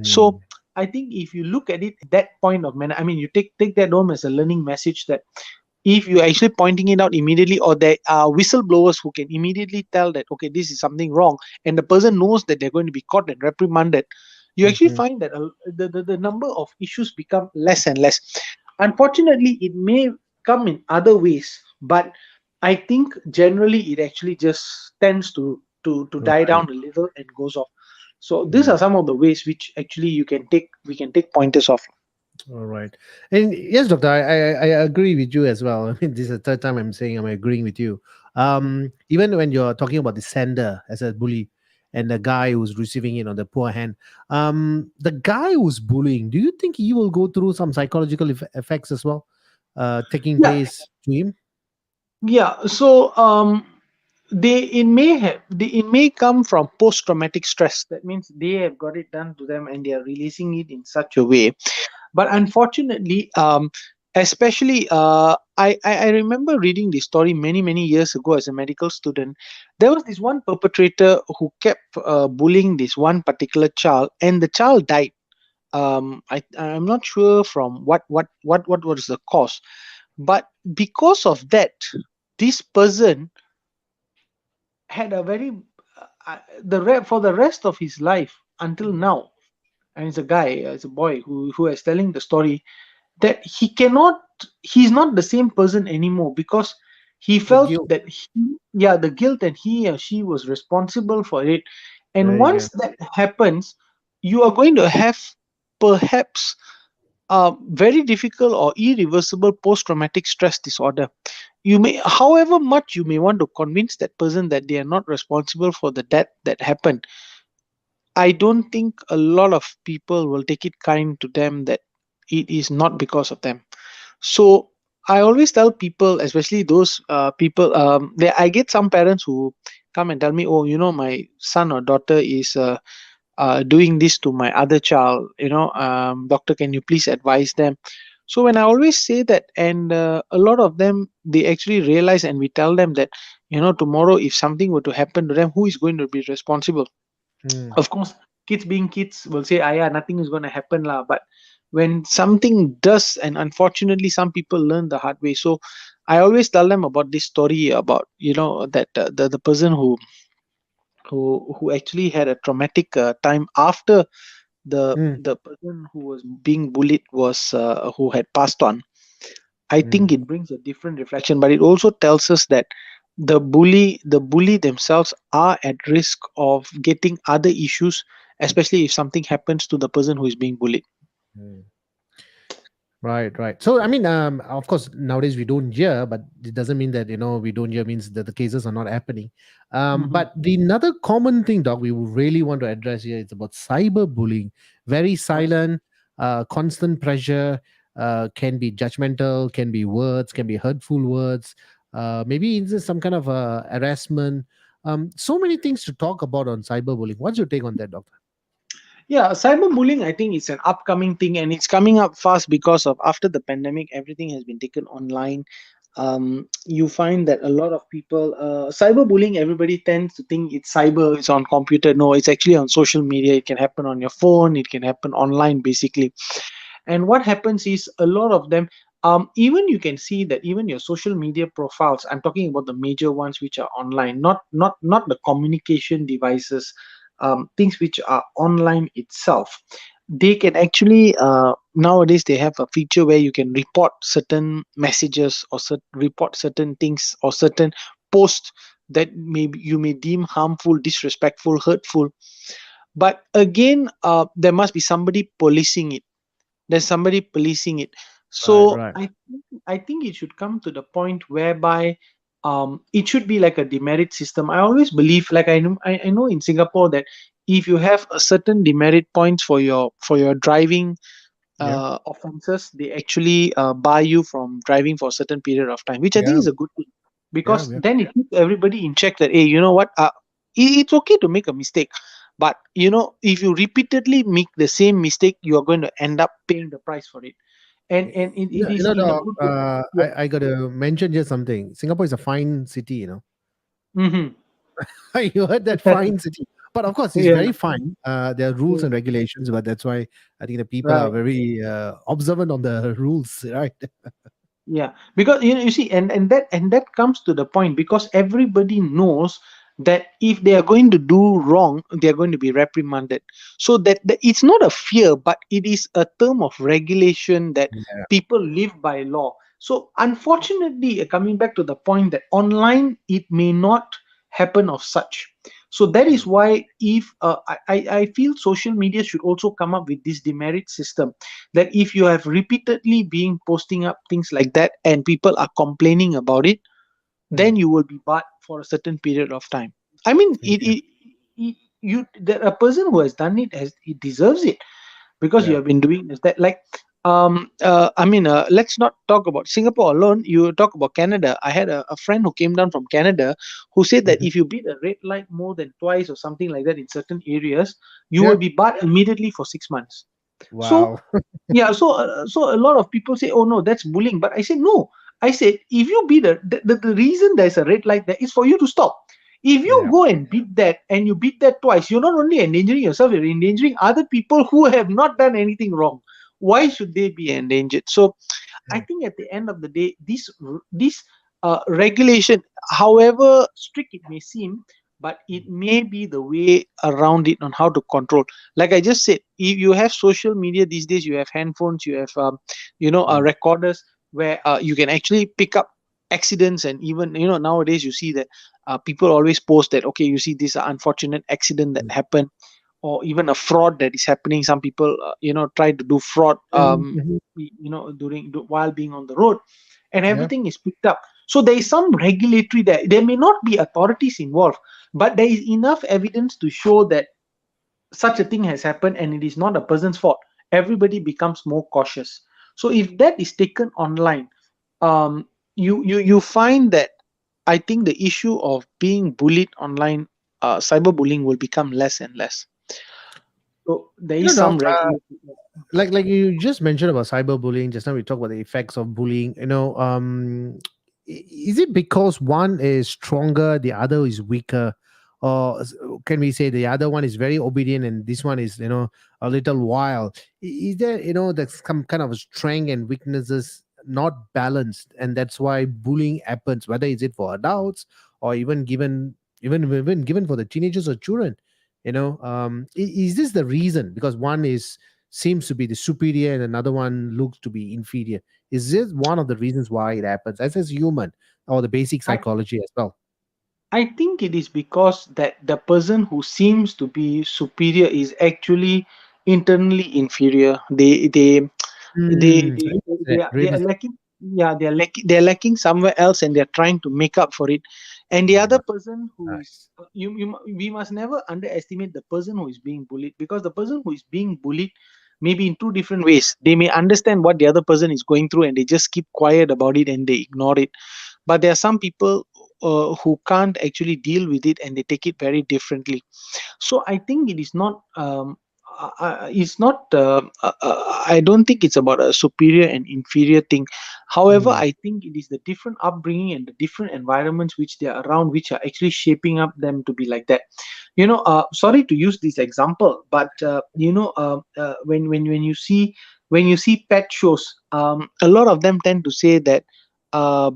So Mm, I think if you look at it at that point of manner, I mean, you take that home as a learning message, that if you're actually pointing it out immediately, or there are whistleblowers who can immediately tell that, okay, this is something wrong, and the person knows that they're going to be caught and reprimanded, you actually mhm. find that the number of issues become less and less. Unfortunately, it may come in other ways, but I think generally it actually just tends to die Right. down a little and goes off. So these Mm. are some of the ways which actually we can take pointers of. All right. And yes, doctor, I agree with you as well. I mean, this is the third time I'm saying I'm agreeing with you. Even when you're talking about the sender as a bully, and the guy who's receiving it on the poor hand. The guy who's bullying, do you think he will go through some psychological effects as well, taking Yeah, place to him? yeah. So it may come from post traumatic stress. That means they have got it done to them and they are releasing it in such a way. But unfortunately, especially I remember reading this story many years ago as a medical student. There was this one perpetrator who kept bullying this one particular child, and the child died. I'm not sure from what was the cause, but because of that, this person had a very for the rest of his life until now, and it's a guy, it's a boy who is telling the story, that he's not the same person anymore because he The felt guilt. that yeah, the guilt, and he or she was responsible for it. And There you go. once that happens, you are going to have perhaps a very difficult or irreversible post-traumatic stress disorder. You may, however much you may want to convince that person that they are not responsible for the death that happened, I don't think a lot of people will take it kind to them that it is not because of them. So I always tell people, especially those people, I get some parents who come and tell me, oh, my son or daughter is doing this to my other child. Doctor, can you please advise them? So when I always say that, and a lot of them, they actually realize, and we tell them that, tomorrow if something were to happen to them, who is going to be responsible? Mm, Of course, kids being kids will say, ah, yeah, nothing is going to happen lah. But when something does, and unfortunately some people learn the hard way. So I always tell them about this story about, that the person who actually had a traumatic time after mm, the person who was being bullied was who had passed on. I think mm, it brings a different reflection, but it also tells us that the bully themselves are at risk of getting other issues, especially if something happens to the person who is being bullied. mm. Right, right. So, I mean, of course, nowadays we don't hear, but it doesn't mean that we don't hear means that the cases are not happening. Mhm. But the another common thing, Doc, we would really want to address here is about cyberbullying. Very silent, constant pressure, can be judgmental, can be words, can be hurtful words. Maybe it's just some kind of harassment. So many things to talk about on cyberbullying. What's your take on that, Doctor? Yeah, cyberbullying, I think it's an upcoming thing and it's coming up fast because of after the pandemic, everything has been taken online. You find that a lot of people, cyberbullying, everybody tends to think it's cyber, it's on computer. No, it's actually on social media. It can happen on your phone, it can happen online, basically. And what happens is a lot of them, even you can see that even your social media profiles, I'm talking about the major ones which are online, not the communication devices, things which are online itself. They can actually nowadays they have a feature where you can report certain messages or report certain things or certain posts that you may deem harmful, disrespectful, hurtful. But again, there must be somebody policing it. There's somebody policing it. Right, So right. I think it should come to the point whereby it should be like a demerit system. I always believe, like I know in Singapore, that if you have a certain demerit points for your driving Yeah, offenses, they actually bar you from driving for a certain period of time, which I think yeah, is a good thing, yeah, because yeah. then it keeps everybody in check that, hey, you know what, it's okay to make a mistake, but if you repeatedly make the same mistake, you are going to end up paying the price for it, and it is in a Doc, good way. Yeah. I got to mention just something. Singapore is a fine city. Hmm. You heard that fine city. But of course, it's Yeah. very fine. There are rules Yeah. and regulations, but that's why I think the people are Right. very observant on the rules, right? Yeah, because you see, and that comes to the point, because everybody knows that if they are going to do wrong, they are going to be reprimanded. So that it's not a fear, but it is a term of regulation that Yeah. people live by law. So unfortunately, coming back to the point that online it may not happen of such. So that is Mm. why if I feel social media should also come up with this demerit system, that if you have repeatedly been posting up things like that and people are complaining about it, then Mm. you will be barred for a certain period of time. I mean, Yeah. a person who has done it has he deserves it, because you Yeah. have been doing this that like let's not talk about Singapore alone. You talk about Canada. I had a friend who came down from Canada who said that Mhm. if you beat a red light more than twice or something like that in certain areas, you will Yeah. be barred immediately for 6 months. So Wow. yeah, so a lot of people say, oh no, that's bullying. But I said no. I said if you beat the reason there's a red light there is for you to stop. If you Yeah. go and beat that and you beat that twice, you're not only endangering yourself, you're endangering other people who have not done anything wrong. Why should they be endangered? So I Yeah. think at the end of the day, this regulation, however strict it may seem, but it may be the way around it on how to control. Like I just said, if you have social media these days, you have handphones, you have Mm. recorders where you can actually pick up accidents. And even nowadays you see that people always post that, okay, you see this unfortunate accident that Mm. happened, or even a fraud that is happening. Some people try to do fraud Mhm. Mhm. while being on the road, and Yeah. everything is picked up. So there is some regulatory there may not be authorities involved, but there is enough evidence to show that such a thing has happened and it is not a person's fault. Everybody becomes more cautious. So if that is taken online, you find that I think the issue of being bullied online, cyberbullying, will become less and less. So there is some Doc, regulatory. like you just mentioned about cyberbullying just now, we talk about the effects of bullying. Is it because one is stronger, the other is weaker, or can we say the other one is very obedient and this one is a little wild? Is there there's some kind of strength and weaknesses not balanced, and that's why bullying happens, whether is it for adults or even given for the teenagers or children? Is this the reason, because one is seems to be the superior and another one looks to be inferior? Is this one of the reasons why it happens as is human, or the basic I, psychology as well? I think it is because that the person who seems to be superior is actually internally inferior. They Mm, they they are readers. lacking. Yeah, they're lacking somewhere else, and they're trying to make up for it. And the other person who is Nice. we must never underestimate the person who is being bullied, because the person who is being bullied maybe in two different ways. They may understand what the other person is going through and they just keep quiet about it and they ignore it. But there are some people who can't actually deal with it and they take it very differently. So I think it is not it's not I don't think it's about a superior and inferior thing. However, Mm, I think it is the different upbringing and the different environments which they are around, which are actually shaping up them to be like that. Sorry to use this example, but when you see pet shows, a lot of them tend to say that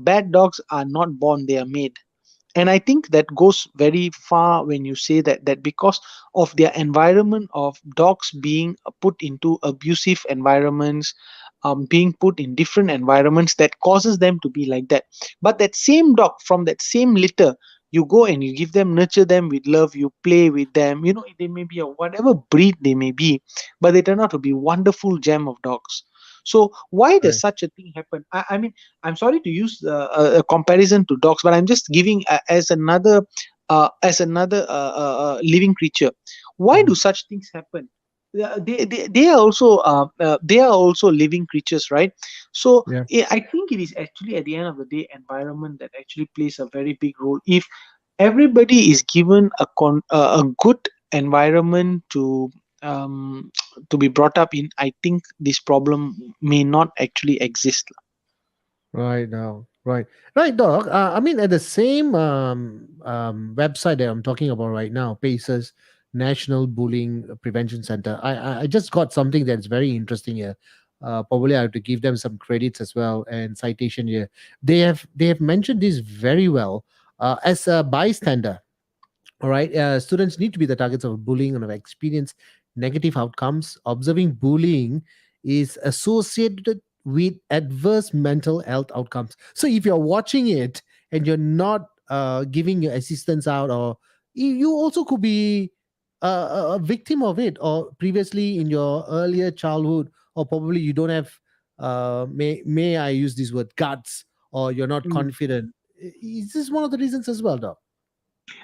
bad dogs are not born, they are made. And I think that goes very far when you say that because of their environment of dogs being put into abusive environments, being put in different environments, that causes them to be like that. But that same dog from that same litter, you go and you give them, nurture them with love, you play with them, they may be a whatever breed they may be, but they turn out to be wonderful gem of dogs. So why does right. such a thing happen? I mean, I'm sorry to use a comparison to dogs, but I'm just giving as another living creature. Why Mm, do such things happen? They are also living creatures, right? So yeah. I think it is actually at the end of the day environment that actually plays a very big role. If everybody is given a good environment um, to be brought up in, I think this problem may not actually exist. Right now, right, Doc. I mean, at the same website that I'm talking about right now, Paces National Bullying Prevention Center. I just got something that's very interesting here. Probably I have to give them some credits as well and citation here. They have mentioned this very well. As a bystander, all right. Students need to be the targets of bullying and have experienced negative outcomes. Observing bullying is associated with adverse mental health outcomes. So if you're watching it and you're not giving your assistance out, or you also could be a victim of it, or previously in your earlier childhood, or probably you don't have, may I use this word, guts, or you're not Mm. confident. Is this one of the reasons as well, Doc?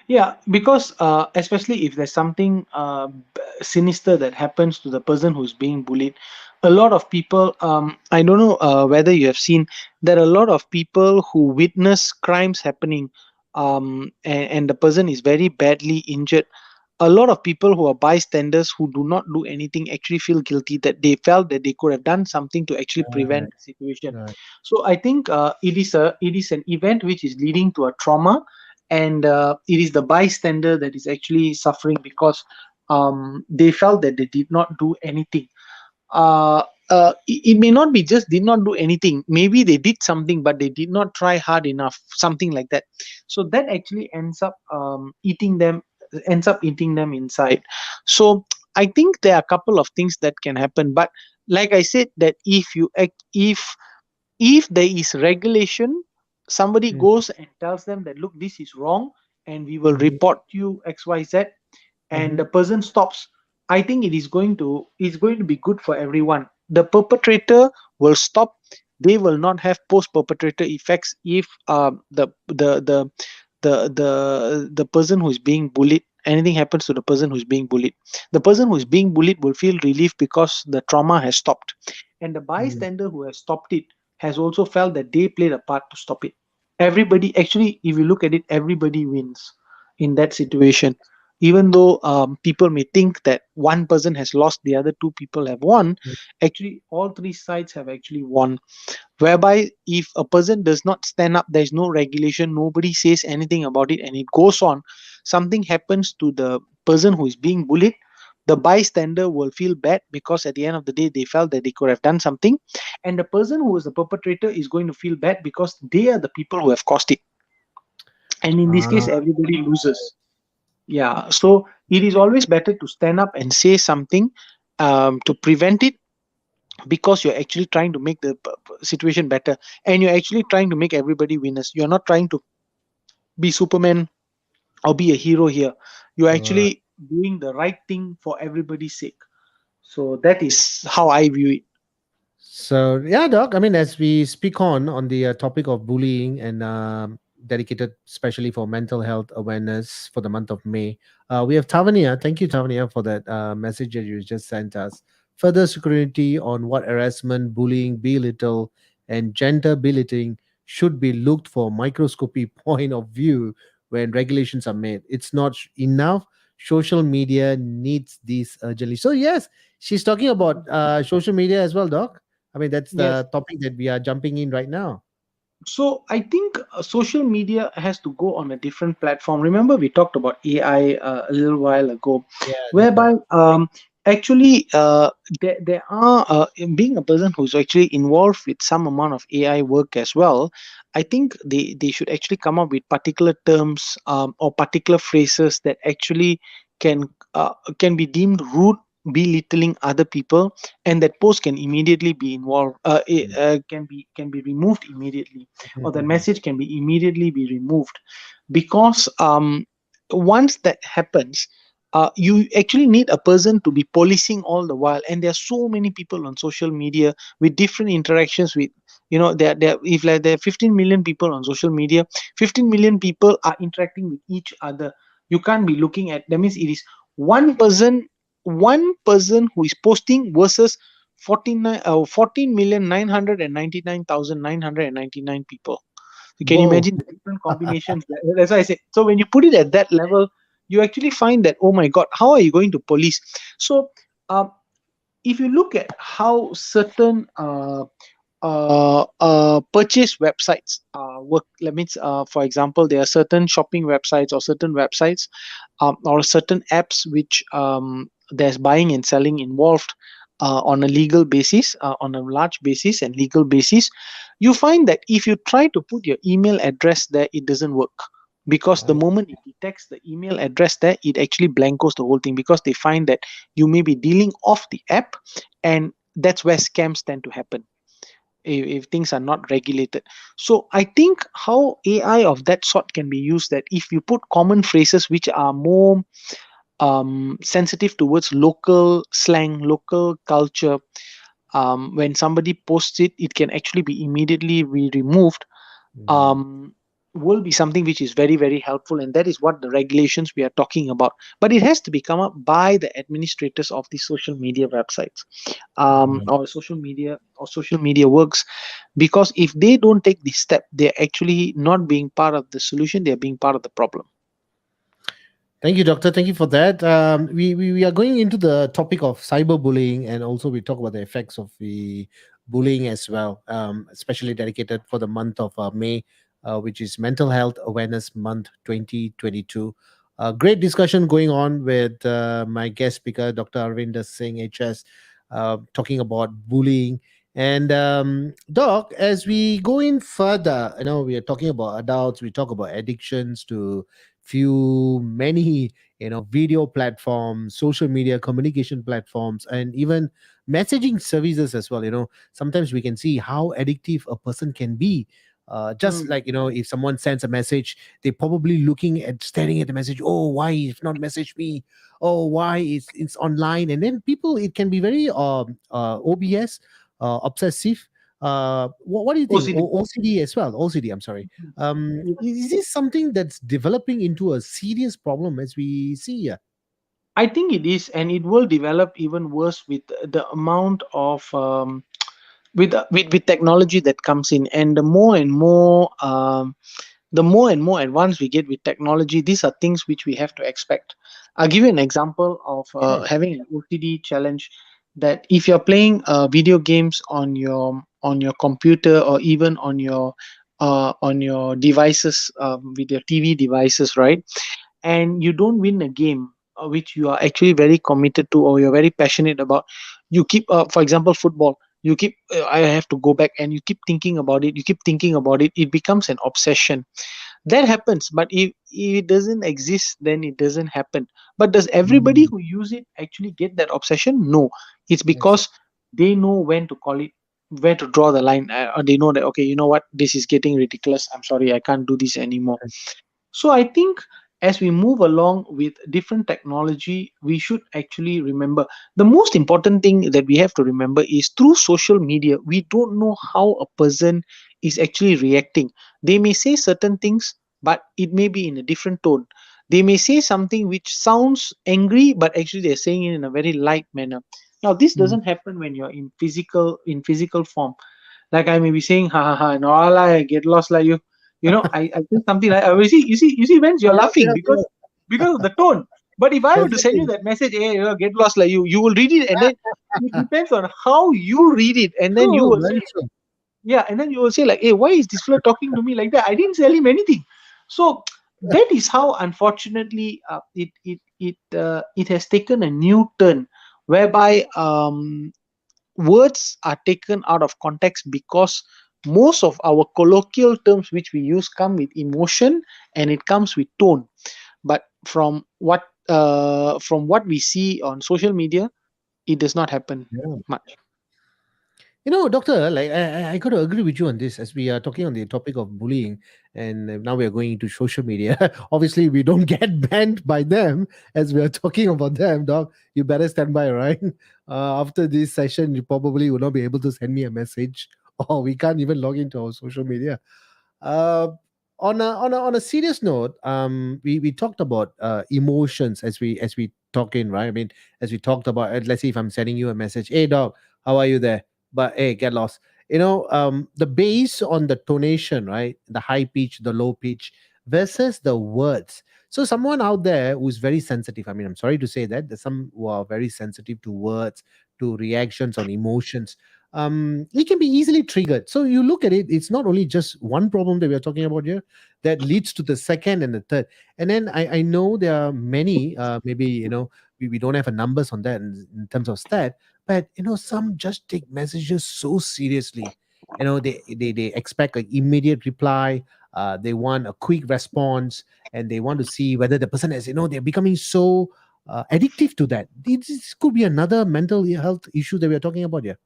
Yeah, because especially if there's something sinister that happens to the person who's being bullied, a lot of people, I don't know whether you have seen, there are a lot of people who witness crimes happening, and the person is very badly injured. A lot of people who are bystanders who do not do anything actually feel guilty that they felt that they could have done something to actually Right, prevent the situation. right. So I think it is an event which is leading to a trauma, and it is the bystander that is actually suffering because they felt that they did not do anything. It may not be just did not do anything. Maybe they did something, but they did not try hard enough, something like that. So that actually ends up eating them inside. So I think there are a couple of things that can happen. But like I said, that if there is regulation, somebody Mm, goes and tells them that look, this is wrong, and we will mhm, report you XYZ, and mhm, the person stops, I think it's going to be good for everyone. The perpetrator will stop. They will not have post perpetrator effects if the person who is being bullied, anything happens to the person who is being bullied, the person who is being bullied will feel relief because the trauma has stopped, and the mm. bystander who has stopped it has also felt that they played a part to stop it. Everybody, actually, if you look at it, everybody wins in that situation. Even though people may think that one person has lost, the other two people have won, actually all three sides have actually won. Whereby if a person does not stand up, there's no regulation, nobody says anything about it, and it goes on, something happens to the person who is being bullied, the bystander will feel bad because at the end of the day they felt that they could have done something, and the person who is the perpetrator is going to feel bad because they are the people who have caused it, and in this Ah, case everybody loses. Yeah, so it is always better to stand up and say something to prevent it, because you're actually trying to make the situation better, and you're actually trying to make everybody winners. You're not trying to be Superman or be a hero here. You're right. actually doing the right thing for everybody's sake. So that is how I view it. So yeah, Doc. I mean, as we speak on the topic of bullying and dedicated especially for mental health awareness for the month of May, we have Tavania. Thank you, Tavania, for that message that you just sent us. Further scrutiny on what harassment, bullying, belittle, and gender belittling should be looked for microscopy point of view when regulations are made. It's not enough. Social media needs these urgently. So yes, she's talking about social media as well, Doc. I mean, that's Yes. the topic that we are jumping in right now. So I think social media has to go on a different platform. Remember, we talked about AI a little while ago, Yeah, that's right. whereby actually there are being a person who's actually involved with some amount of AI work as well. I think they should actually come up with particular terms or particular phrases that actually can can be deemed rude, belittling other people, and that post can immediately be involved can be removed immediately, or that Mhm. message can be immediately be removed, because once that happens, you actually need a person to be policing all the while, and there are so many people on social media with different interactions with, there if like there are 15 million people on social media, 15 million people are interacting with each other. You can't be looking at, that means it is one person who is posting versus 14,999,999 people. You can Whoa. imagine the different combinations. That's why I said. So when you put it at that level, you actually find that, oh my God, how are you going to police? So if you look at how certain purchase websites work, that means, for example, there are certain shopping websites or certain websites, or certain apps which there's buying and selling involved on a legal basis, on a large basis and legal basis. You find that if you try to put your email address there, it doesn't work, because the I, moment it detects the email address there, it actually blankos the whole thing, because they find that you may be dealing off the app, and that's where scams tend to happen if things are not regulated. So I think how AI of that sort can be used, that if you put common phrases which are more sensitive towards local slang, local culture, when somebody posts it, it can actually be immediately be removed. mm, Um, will be something which is very, very helpful, and that is what the regulations we are talking about. But it has to be come up by the administrators of the social media websites, Mm. or social media works, because if they don't take this step, they're actually not being part of the solution, they're being part of the problem. Thank you, Doctor. Thank you for that. We are going into the topic of cyberbullying, and also we talk about the effects of the bullying as well, especially dedicated for the month of May, which is Mental Health Awareness Month 2022. Great discussion going on with my guest speaker, Dr. Arvinder Singh, HS, talking about bullying. And Doc, as we go in further, we are talking about adults, we talk about addictions to few many video platforms, social media communication platforms, and even messaging services as well. Sometimes we can see how addictive a person can be. Just Mm. like, if someone sends a message, they're probably looking at staring at the message. Oh, why if not message me? Oh, why it's online? And then people, it can be very obs, obsessive. What do you think? OCD. OCD as well. OCD, I'm sorry. Is this something that's developing into a serious problem as we see here? I think it is, and it will develop even worse with the amount of with technology that comes in, and the more and more advanced we get with technology, these are things which we have to expect. I'll give you an example of Sure. having an OCD challenge. That if you're playing video games on your computer, or even on your devices, with your TV devices, right? And you don't win a game which you are actually very committed to, or you're very passionate about, you keep, for example, football, you keep, I have to go back, and you keep thinking about it, you keep thinking about it, it becomes an obsession. That happens, but if it doesn't exist, then it doesn't happen. But does everybody Mm, who use it actually get that obsession? No. It's that's it. because they know when to call it, where to draw the line, or they know that, okay, you know what, this is getting ridiculous, I'm sorry, I can't do this anymore. So I think as we move along with different technology, we should actually remember the most important thing that we have to remember is through social media, we don't know how a person is actually reacting. They may say certain things, but it may be in a different tone. They may say something which sounds angry, but actually they're saying it in a very light manner. Now, this Mm. doesn't happen when you're in physical form. Like I may be saying, ha ha ha, no, I get lost like you. I think something like, you see, when you're Yep, laughing yep, because yep. of the tone. But if I were to send you Definitely. that message, hey, get lost like you will read it, and then it depends on how you read it, and then you True, will very say, true. yeah, and then you will say like, hey, why is this fellow talking to me like that? I didn't tell him anything. So that is how, unfortunately, it has taken a new turn, whereby words are taken out of context, because most of our colloquial terms which we use come with emotion, and it comes with tone. But from what we see on social media, it does not happen Yeah. much. Doctor, like I got to agree with you on this as we are talking on the topic of bullying, and now we are going into social media. Obviously, we don't get banned by them as we are talking about them, Doc. You better stand by, right? After this session, you probably will not be able to send me a message, or we can't even log into our social media. Uh, on a serious note, we talked about emotions as we talk in, right? I mean, as we talked about, let's say if I'm sending you a message, hey dog, how are you there? But hey, get lost. The base on the tonation, right? The high pitch, the low pitch versus the words. So someone out there who's very sensitive. I mean, I'm sorry to say that there's some who are very sensitive to words, to reactions on emotions. It can be easily triggered. So you look at it, it's not only just one problem that we are talking about here that leads to the second and the third. And then I know there are many, maybe, we don't have a numbers on that in terms of stat, but some just take messages so seriously. They expect an immediate reply. They want a quick response, and they want to see whether the person has, they're becoming so addictive to that. This could be another mental health issue that we are talking about here.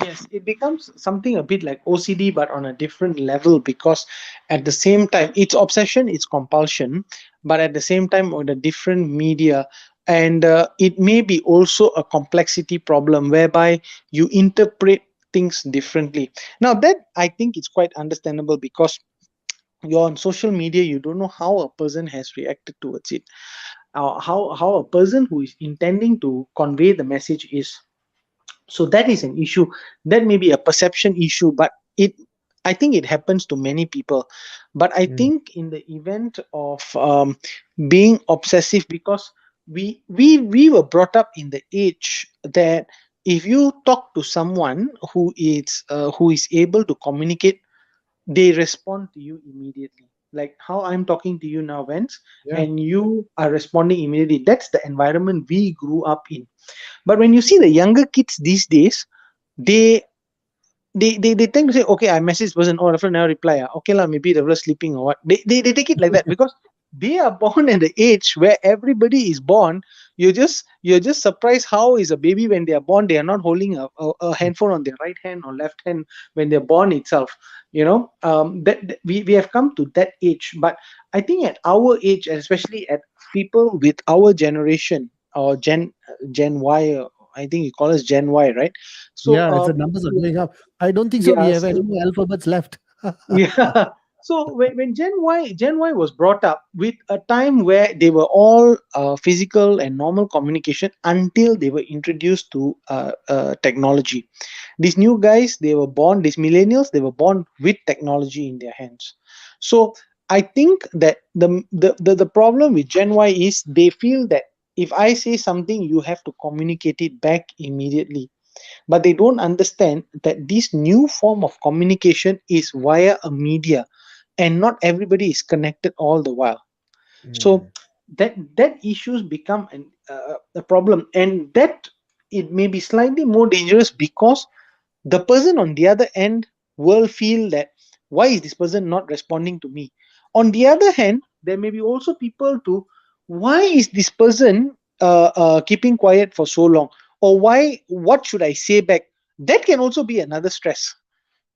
Yes, it becomes something a bit like OCD, but on a different level, because at the same time, it's obsession, it's compulsion, but at the same time, on a different media. And it may be also a complexity problem whereby you interpret things differently. Now, that I think it's quite understandable, because you're on social media, you don't know how a person has reacted towards it, how a person who is intending to convey the message is. So that is an issue. That may be a perception issue, but it I think it happens to many people. But I Mm. think in the event of being obsessive, because we were brought up in the age that if you talk to someone who is able to communicate, they respond to you immediately, like how I'm talking to you now, Vance, Yeah. and you are responding immediately. That's the environment we grew up in. But when you see the younger kids these days, they they tend to say, okay, I message person, oh, referral never reply. Okay, lah, maybe they were sleeping or what. They take it like that because they are born at the age where everybody is born. You're just surprised how is a baby when they are born, they are not holding a handphone on their right hand or left hand when they're born itself. We have come to that age. But I think at our age, and especially at people with our generation or Gen Y, I think you call us Gen Y, right? So Yeah, it's the numbers are going up. I don't think so. We yeah, have any so more alphabets left. yeah. So when Gen Y was brought up with a time where they were all physical and normal communication until they were introduced to technology. These new guys, they were born, these millennials, they were born with technology in their hands. So I think that the problem with Gen Y is they feel that if I say something, you have to communicate it back immediately, but they don't understand that this new form of communication is via a media, and not everybody is connected all the while. So Mm. that issues become a problem, and that it may be slightly more dangerous because the person on the other end will feel that why is this person not responding to me. On the other hand, there may be also people to why is this person keeping quiet for so long, or why, what should I say back. That can also be another stress.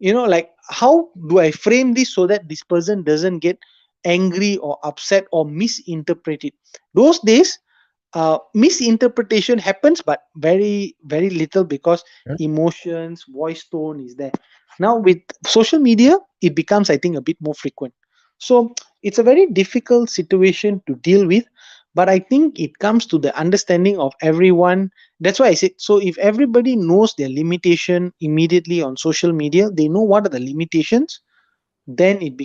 Like how do I frame this so that this person doesn't get angry or upset or misinterpret it. Those days misinterpretation happens, but very very little, because Yeah. emotions, voice tone is there. Now with social media, it becomes, I think, a bit more frequent. So it's a very difficult situation to deal with, but I think it comes to the understanding of everyone. That's why I said, so if everybody knows their limitation immediately on social media, they know what are the limitations, then it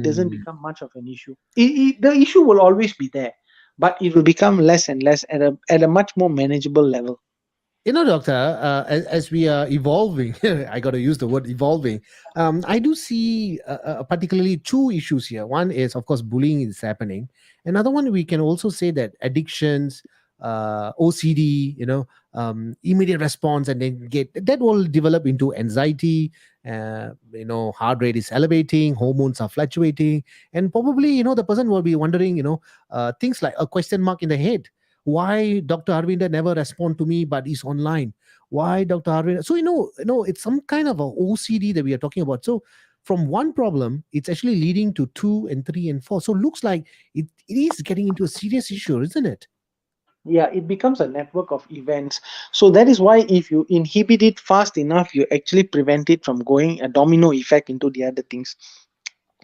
doesn't Mm. become much of an issue. The issue will always be there, but it will become less and less at a much more manageable level. Doctor, as we are evolving, I got to use the word evolving. I do see particularly two issues here. One is, of course, bullying is happening. Another one, we can also say that addictions, OCD, immediate response, and then get that will develop into anxiety. Heart rate is elevating, hormones are fluctuating, and probably, the person will be wondering, things like a question mark in the head. Why Dr. Arvinder never respond to me, but he's online? Why Dr. Arvinder? So it's some kind of a OCD that we are talking about. So from one problem, it's actually leading to two and three and four. So looks like it is getting into a serious issue, isn't it? Yeah, it becomes a network of events. So that is why if you inhibit it fast enough, you actually prevent it from going a domino effect into the other things.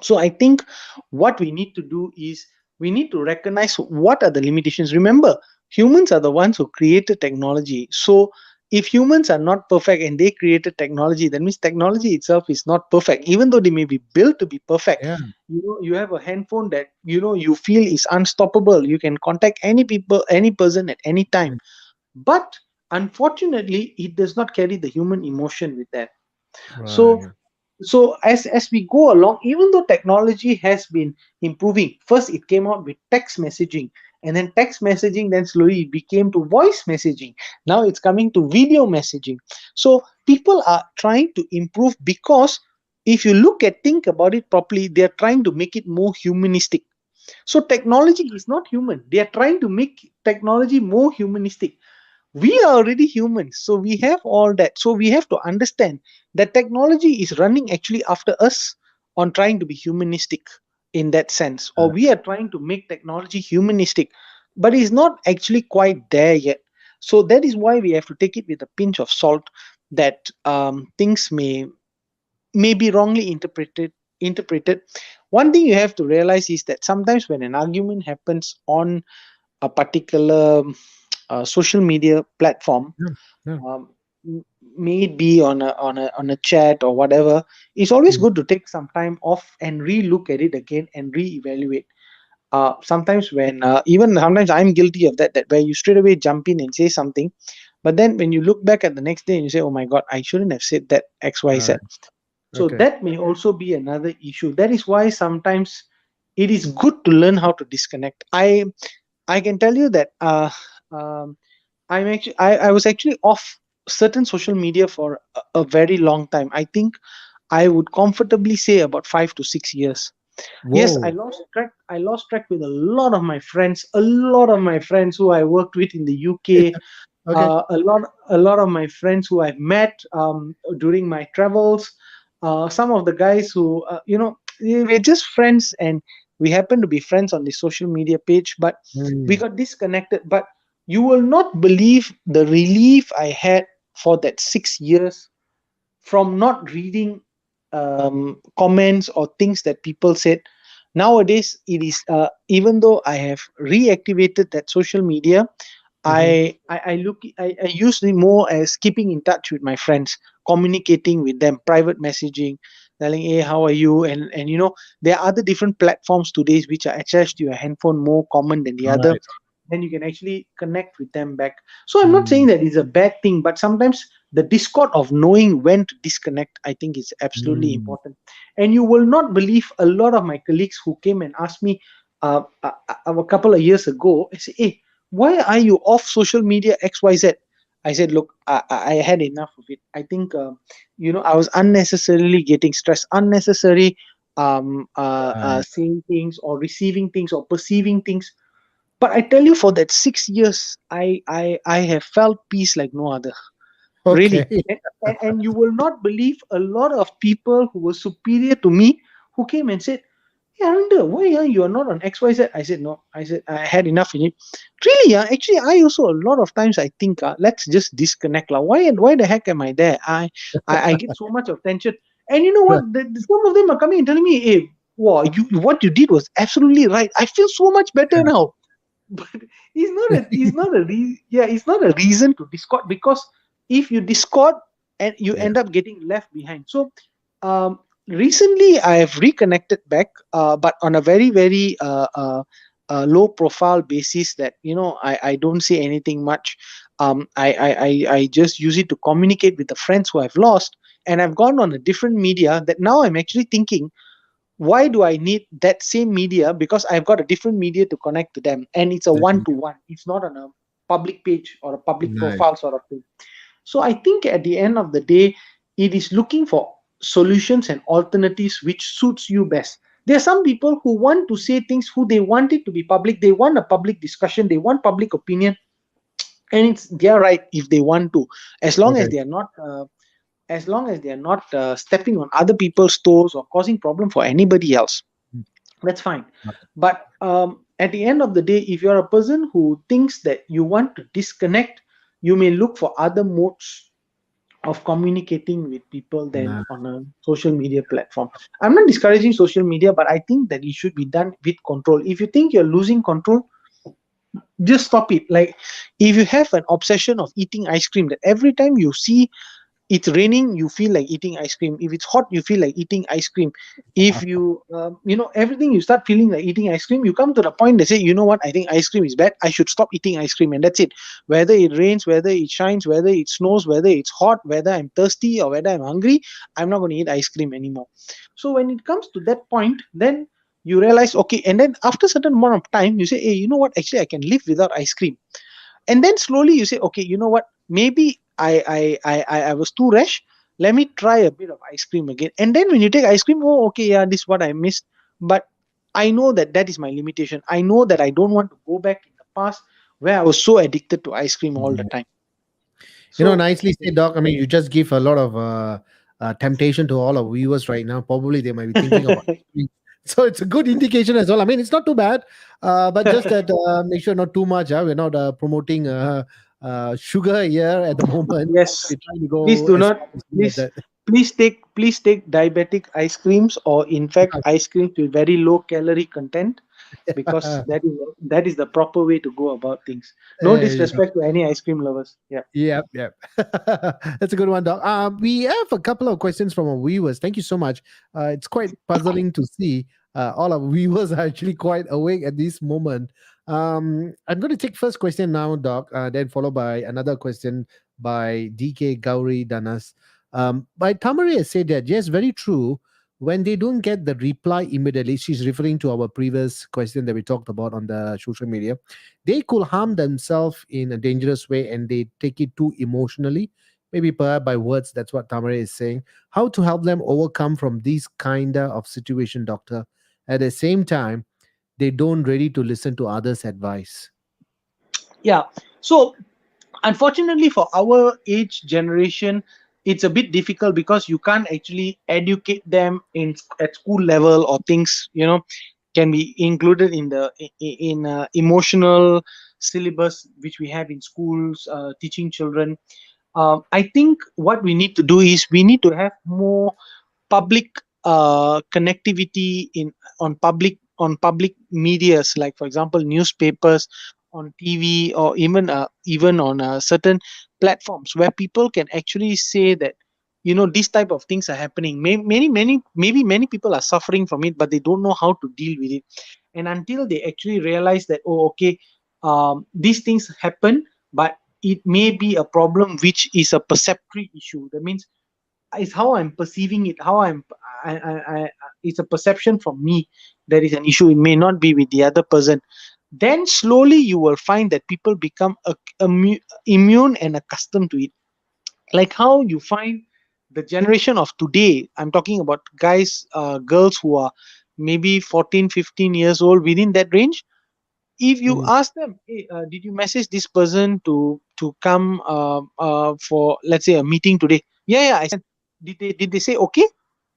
So I think what we need to do is we need to recognize what are the limitations. Remember, humans are the ones who created technology. So if humans are not perfect and they created technology, that means technology itself is not perfect, even though they may be built to be perfect. Yeah. You have a handphone that you feel is unstoppable. You can contact any people, any person at any time. But unfortunately, it does not carry the human emotion with that. So Right. as we go along, even though technology has been improving, first it came out with text messaging, and then text messaging then slowly it became to voice messaging. Now it's coming to video messaging. So people are trying to improve, because if you think about it properly, they are trying to make it more humanistic. So technology is not human, they are trying to make technology more humanistic. We are already humans, so we have all that. So we have to understand that technology is running actually after us on trying to be humanistic in that sense, or we are trying to make technology humanistic, but it's not actually quite there yet. So that is why we have to take it with a pinch of salt, that things may be wrongly interpreted. one thing you have to realize is that sometimes when an argument happens on a particular social media platform, Yeah. Yeah. um, may it be on a chat or whatever, it's always Mm. good to take some time off and re-look at it again and re-evaluate. Sometimes when even sometimes I'm guilty of that, that where you straight away jump in and say something, but then when you look back at the next day and you say, oh my god, I shouldn't have said that XYZ. Right. So Okay. that may also be another issue. That is why sometimes it is good to learn how to disconnect. I can tell you that um, I was actually off certain social media for a very long time. I think I would comfortably say about 5 to 6 years. Yes, I Whoa. lost track. I lost track with a lot of my friends. A lot of my friends who I worked with in the UK. Okay. A lot of my friends who I've met during my travels. Some of the guys who we're just friends, and we happen to be friends on the social media page, but we Mm. got disconnected. But you will not believe the relief I had for that 6 years from not reading comments or things that people said. Nowadays, it is even though I have reactivated that social media, Hmm. I use it more as keeping in touch with my friends, communicating with them, private messaging, telling, hey, how are you? And there are other different platforms today which are attached to your handphone more common than the other. Right. Then you can actually connect with them back. So I'm not saying Mm. that it's a bad thing, but sometimes the discord of knowing when to disconnect, I think, is absolutely Mm. important. And you will not believe a lot of my colleagues who came and asked me a couple of years ago, I say, hey, why are you off social media XYZ? I said, look, I had enough of it. I think I was unnecessarily getting stressed, unnecessary Right. saying things or receiving things or perceiving things. But I tell you, for that 6 years, I have felt peace like no other. Really. Okay. And you will not believe a lot of people who were superior to me who came and said, hey, Arvinder, why are you are not on XYZ? I said, no. I said, I had enough in it. Really? Actually, I also, a lot of times, I think, let's just disconnect. Why the heck am I there? I get so much attention. And you know what? Right. Some of them are coming and telling me, hey, wow, what you did was absolutely right. I feel so much better now. But it's not a reason to discord, because if you discord and you Yeah. end up getting left behind. So recently I have reconnected back, but on a very very low profile basis, that I don't say anything much. I just use it to communicate with the friends who I've lost, and I've gone on a different media that now I'm actually thinking, why do I need that same media? Because I've got a different media to connect to them, and it's a one Definitely. to one. It's not on a public page or a public Right. profile sort of thing. So I think at the end of the day, it is looking for solutions and alternatives which suits you best. There are some people who want to say things who they want it to be public. They want a public discussion. They want public opinion, and it's their right if they want to, as long as Okay. they are not. As long as they are not stepping on other people's toes or causing problem for anybody else, Mm. that's fine. Right. But at the end of the day, if you're a person who thinks that you want to disconnect, you may look for other modes of communicating with people than Nah. on a social media platform. I'm not discouraging social media, but I think that it should be done with control. If you think you're losing control, just stop it. Like, if you have an obsession of eating ice cream, that every time you see it's raining, you feel like eating ice cream. If it's hot, you feel like eating ice cream. If everything, you start feeling like eating ice cream, you come to the point that say, you know what, I think ice cream is bad, I should stop eating ice cream, and that's it. Whether it rains, whether it shines, whether it snows, whether it's hot, whether I'm thirsty or whether I'm hungry, I'm not going to eat ice cream anymore. So when it comes to that point, then you realize, okay, and then after a certain amount of time, you say, hey, you know what, actually I can live without ice cream. And then slowly you say, okay, you know what, maybe I was too rash, let me try a bit of ice cream again. And then when you take ice cream, oh, okay, yeah, this is what I missed. But I know that that is my limitation. I know that I don't want to go back in the past where I was so addicted to ice cream all the time. So Nicely said, Doc. I mean, you just give a lot of temptation to all our viewers right now. Probably they might be thinking of. So it's a good indication as well. I mean, it's not too bad, but just that make sure not too much. We're not promoting sugar here at the moment. yes, We're trying to please go do as not, far as we as please that. Please take diabetic ice creams, or in fact ice creams with very low calorie content, because that is the proper way to go about things. No Hey, disrespect to any ice cream lovers. Yeah. yep, yep. That's a good one, Doc. We have a couple of questions from our viewers. Thank you so much. It's quite puzzling to see all our viewers are actually quite awake at this moment. I'm going to take first question now, Doc, then followed by another question by DK Gauri Danas. By Tamari has said that, yes, very true. When they don't get the reply immediately, she's referring to our previous question that we talked about on the social media, they could harm themselves in a dangerous way and they take it too emotionally, maybe perhaps by words. That's what Tamara is saying. How to help them overcome from this kind of situation, doctor? At the same time, they don't ready to listen to others advice. Yeah. So unfortunately for our age generation, it's a bit difficult because you can't actually educate them at school level, or things can be included in the in emotional syllabus which we have in schools, teaching children. I think what we need to do is we need to have more public connectivity in on public medias, like for example newspapers, on TV, or even on certain platforms where people can actually say that these type of things are happening. Maybe many people are suffering from it, but they don't know how to deal with it. And until they actually realize that, oh, okay, these things happen, but it may be a problem which is a perceptory issue. That means is how I'm perceiving it, how I it's a perception from me. There is an issue, it may not be with the other person. Then slowly you will find that people become immune and accustomed to it. Like how you find the generation of today, I'm talking about guys, girls who are maybe 14, 15 years old, within that range. If you Mm, ask them, hey, did you message this person to come for, let's say, a meeting today? Yeah, yeah, I sent. Did they say okay?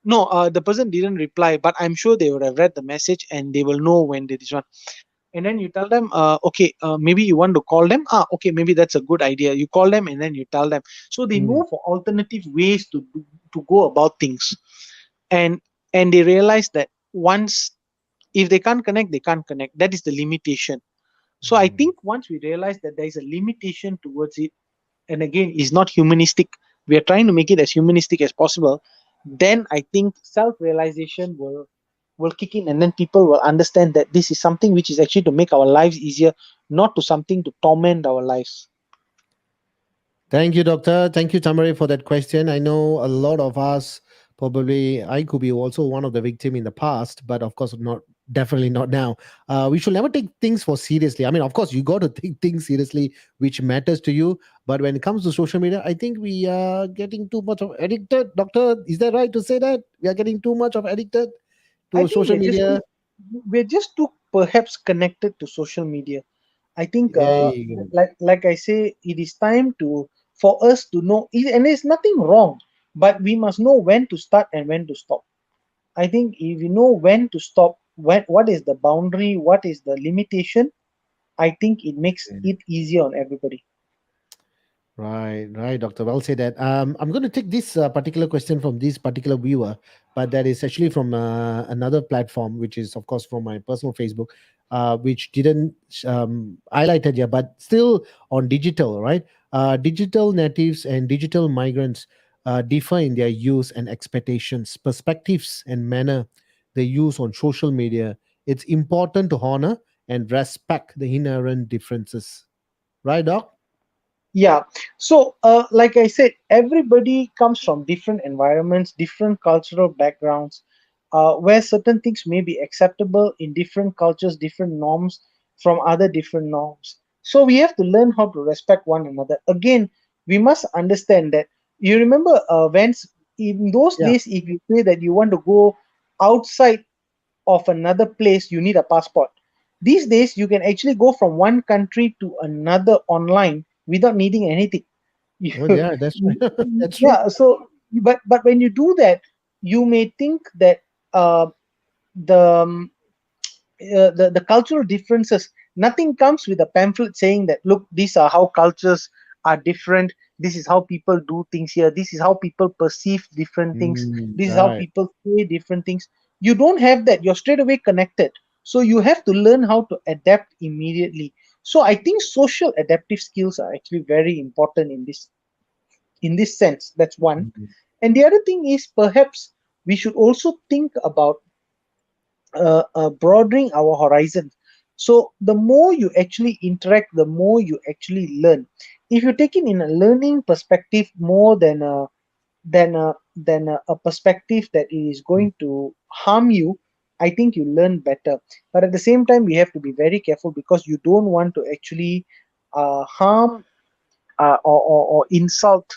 No, the person didn't reply, but I'm sure they would have read the message and they will know when they this one. And then you tell them, okay, maybe you want to call them. Okay, maybe that's a good idea. You call them and then you tell them, so they mm, know for alternative ways to go about things. And and they realize that once, if they can't connect, they can't connect. That is the limitation. So I mm. think once we realize that there is a limitation towards it, and again, is not humanistic, we are trying to make it as humanistic as possible, then I think self-realization will kick in, and then people will understand that this is something which is actually to make our lives easier, not to something to torment our lives. Thank you, Doctor. Thank you, Tamari, for that question. I know a lot of us, probably I could be also one of the victim in the past, but of course not, definitely not now. We should never take things for seriously. I mean, of course, you got to take things seriously, which matters to you. But when it comes to social media, I think we are getting too much of addicted. Doctor, is that right to say that we are getting too much of addicted I to think social media? we're just too perhaps connected to social media. I think, There you go. like I say, it is time to for us to know, and there's nothing wrong, but we must know when to start and when to stop. I think if you know when to stop, what is the boundary, what is the limitation, I think it makes it easier on everybody. Right, right, Doctor. Well said that. I'm going to take this particular question from this particular viewer, but that is actually from another platform, which is, of course, from my personal Facebook, which didn't highlighted here, but still on digital, right? Digital natives and digital migrants differ in their use and expectations, perspectives, and manner they use on social media. It's important to honor and respect the inherent differences, right, Doc? Yeah. So, like I said, everybody comes from different environments, different cultural backgrounds, where certain things may be acceptable in different cultures, different norms from other different norms. So, we have to learn how to respect one another. Again, we must understand that you remember, in those Yeah. days, if you say that you want to go outside of another place, you need a passport. These days, you can actually go from one country to another online without needing anything. Oh, yeah, that's right. That's true. Yeah. So, but when you do that, you may think that the the cultural differences. Nothing comes with a pamphlet saying that, look, these are how cultures are different. This is how people do things here. This is how people perceive different things. This is how Right. people say different things. You don't have that. You're straight away connected. So you have to learn how to adapt immediately. So I think social adaptive skills are actually very important in this sense. That's one. Mm, And the other thing is perhaps we should also think about broadening our horizons. So the more you actually interact, the more you actually learn. If you take it in a learning perspective more than a perspective that is mm, going to harm you, I think you learn better. But at the same time, we have to be very careful because you don't want to actually harm or insult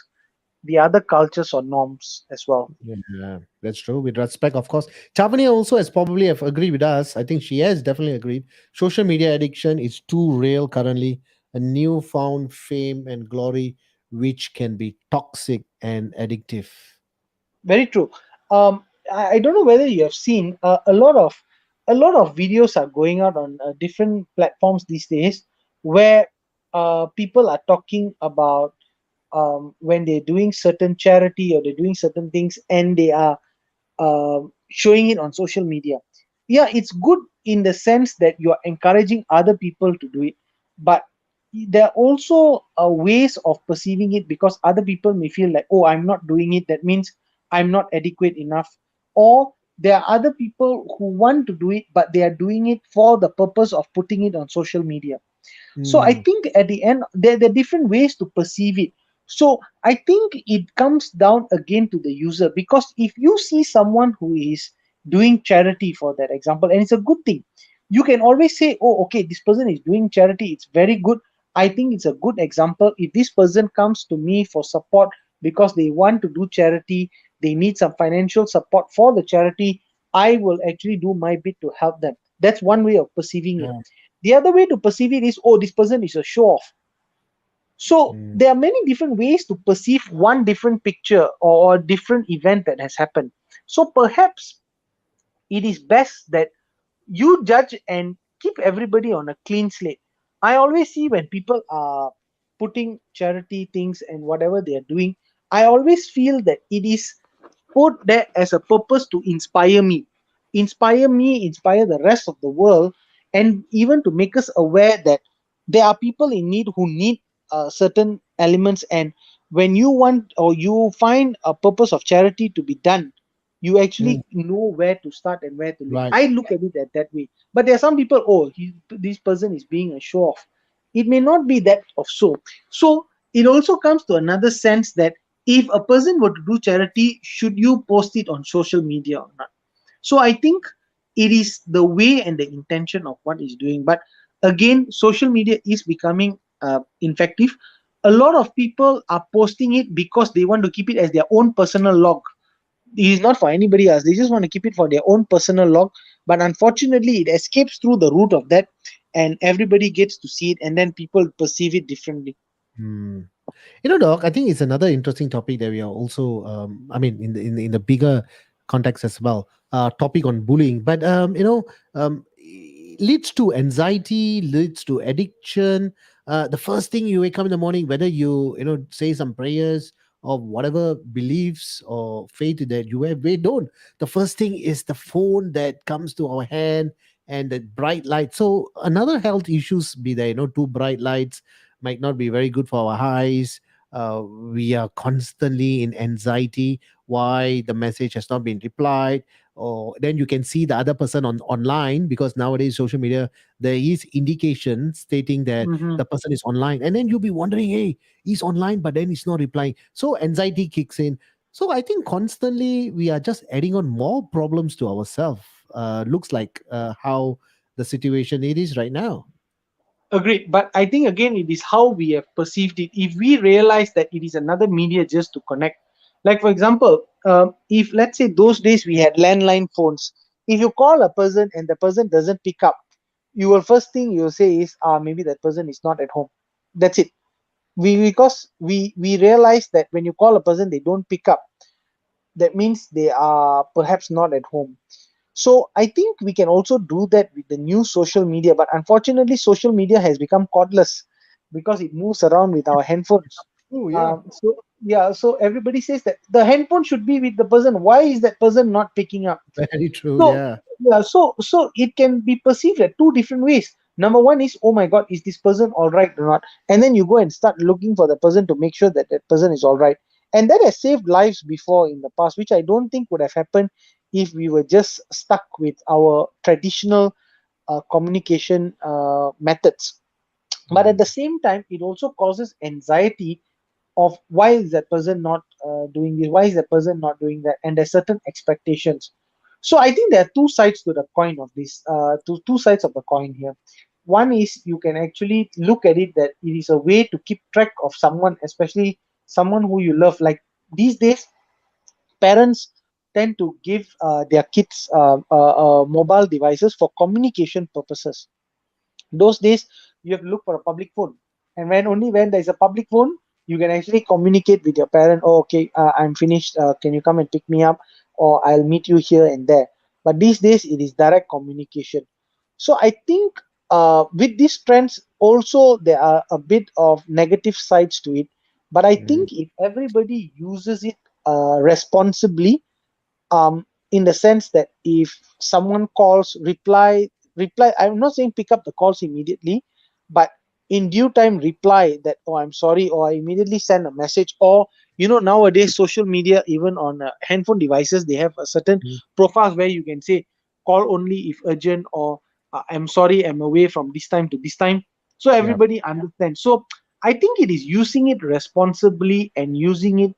the other cultures or norms as well. yeah, that's true. With respect, of course. Chavani also has probably have agreed with us. I think she has definitely agreed. Social media addiction is too real currently. A newfound fame and glory, which can be toxic and addictive. Very true. I don't know whether you have seen a lot of videos are going out on different platforms these days where people are talking about when they're doing certain charity or they're doing certain things and they are showing it on social media. Yeah, it's good in the sense that you are encouraging other people to do it, but there are also ways of perceiving it because other people may feel like, oh, I'm not doing it. That means I'm not adequate enough. Or there are other people who want to do it, but they are doing it for the purpose of putting it on social media. So I Mm, think at the end there are different ways to perceive it. So I think it comes down again to the user, because if you see someone who is doing charity, for that example, and it's a good thing, you can always say, oh, okay, this person is doing charity, it's very good. I think it's a good example. If this person comes to me for support because they want to do charity, they need some financial support for the charity, I will actually do my bit to help them. That's one way of perceiving it. yeah, The other way to perceive it is, oh, this person is a show off. So mm, there are many different ways to perceive one different picture or a different event that has happened. So perhaps it is best that you judge and keep everybody on a clean slate. I always see when people are putting charity things and whatever they are doing, I always feel that it is put there as a purpose to inspire me, inspire the rest of the world, and even to make us aware that there are people in need who need certain elements. And when you want or you find a purpose of charity to be done, you mm, actually know where to start and where to look. right. I look at it that way. But there are some people, oh, this person is being a show off. It may not be that of so. So it also comes to another sense that if a person were to do charity, should you post it on social media or not? So I think it is the way and the intention of what is doing. But again, social media is becoming infective. A lot of people are posting it because they want to keep it as their own personal log. It is not for anybody else. They just want to keep it for their own personal log. But unfortunately, it escapes through the root of that, and everybody gets to see it, and then people perceive it differently. Mm. Doc, I think it's another interesting topic that we are also, I mean, in the bigger context as well, topic on bullying. But leads to anxiety, leads to addiction. The first thing you wake up in the morning, whether you say some prayers or whatever beliefs or faith that you have, we don't. The first thing is the phone that comes to our hand and the bright light. So another health issues be there. Too bright lights might not be very good for our eyes. We are constantly in anxiety why the message has not been replied, or then you can see the other person on online, because nowadays social media there is indication stating that Mm-hmm. the person is online, and then you'll be wondering, hey, he's online but then he's not replying, so anxiety kicks in. So I think constantly we are just adding on more problems to ourselves. Looks like how the situation it is right now. Agreed, but I think again it is how we have perceived it. If we realize that it is another media just to connect, like for example, if let's say those days we had landline phones, if you call a person and the person doesn't pick up, you will first thing you will say is, maybe that person is not at home. That's it. We realize that when you call a person they don't pick up, that means they are perhaps not at home. So I think we can also do that with the new social media, but unfortunately, social media has become cordless because it moves around with our handphones. Oh, yeah. So yeah, so everybody says that the handphone should be with the person. Why is that person not picking up? Very true. So Yeah. yeah, so it can be perceived at two different ways. Number one is, oh my God, is this person all right or not? And then you go and start looking for the person to make sure that that person is all right. And that has saved lives before in the past, which I don't think would have happened if we were just stuck with our traditional communication methods. But at the Mm. same time, it also causes anxiety of why is that person not doing this, why is that person not doing that, and there's certain expectations. So I think there are two sides to the coin of this, two sides of the coin here. One is you can actually look at it that it is a way to keep track of someone, especially someone who you love. Like these days, parents tend to give their kids mobile devices for communication purposes. Those days you have to look for a public phone, and when only when there's a public phone you can actually communicate with your parent. Oh, okay, I'm finished, can you come and pick me up, or I'll meet you here and there. But these days it is direct communication. So I think with these trends also there are a bit of negative sides to it, but I Mm. think if everybody uses it responsibly, in the sense that if someone calls, reply. I'm not saying pick up the calls immediately, but in due time reply that, oh, I'm sorry, or I immediately send a message. Or nowadays social media, even on handphone devices, they have a certain Mm. profiles where you can say call only if urgent, or I'm sorry, I'm away from this time to this time, so Yeah. everybody understands. So I think it is using it responsibly and using it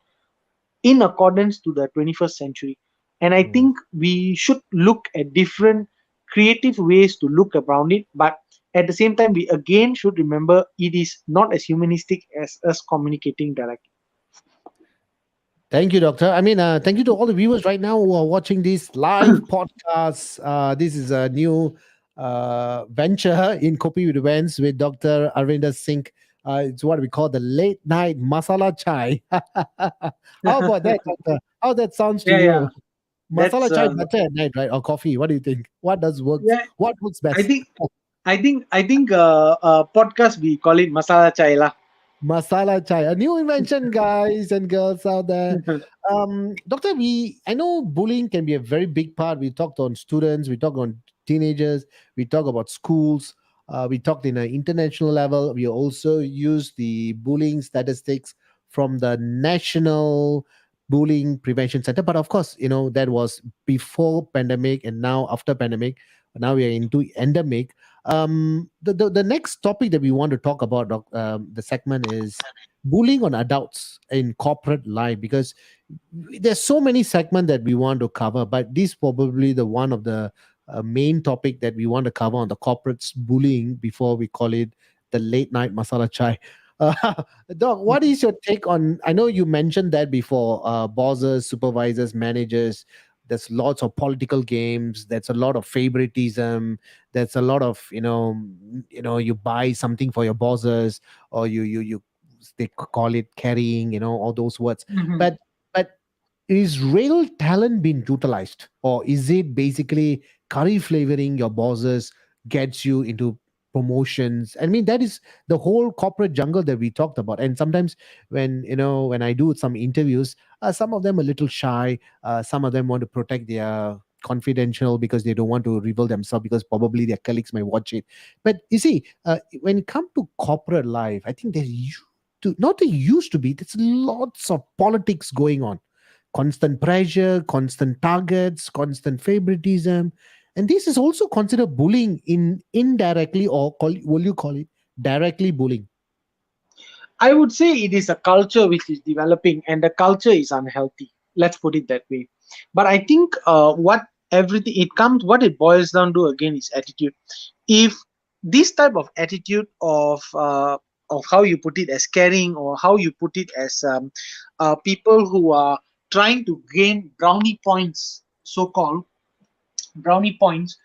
in accordance to the 21st century. And I Mm. think we should look at different creative ways to look around it. But at the same time, we again should remember it is not as humanistic as us communicating directly. Thank you, Doctor. I mean, thank you to all the viewers right now who are watching these live podcasts. This is a new venture in Kopi with Events with Dr. Arvinder Singh. It's what we call the late night masala chai. How about that, Doctor? How that sounds to Yeah, yeah. you? That's Masala chai better at night, right? Or coffee? What do you think? What does works? yeah. What works I best? think I think podcast we call it masala chai lah. Masala chai, a new invention, guys and girls out there. Doctor, I know bullying can be a very big part. We talked on students, we talked on teenagers, we talk about schools, we talked in an international level. We also use the bullying statistics from the National Bullying Prevention Center. But of course, that was before pandemic and now after pandemic. Now we are into endemic. The next topic that we want to talk about, the segment is bullying on adults in corporate life, because there's so many segments that we want to cover, but this probably the one of the main topic that we want to cover on the corporate's bullying before we call it the late night masala chai. uh, Doc, what is your take on, I know you mentioned that before, bosses, supervisors, managers, there's lots of political games, there's a lot of favoritism, there's a lot of you buy something for your bosses, or you they call it carrying, all those words. Mhm. But is real talent being utilized, or is it basically curry flavoring your bosses gets you into promotions? I mean, that is the whole corporate jungle that we talked about. And sometimes when I do some interviews, some of them a little shy, some of them want to protect their confidential because they don't want to reveal themselves because probably their colleagues might watch it. But you see, when it comes to corporate life, I think not there used to be, there's lots of politics going on, constant pressure, constant targets, constant favoritism. And this is also considered bullying in indirectly, or will you call it directly bullying? I would say it is a culture which is developing, and the culture is unhealthy. Let's put it that way. But I think what it boils down to again is attitude. If this type of attitude of how you put it as caring, or how you put it as people who are trying to gain brownie points, so-called brownie points,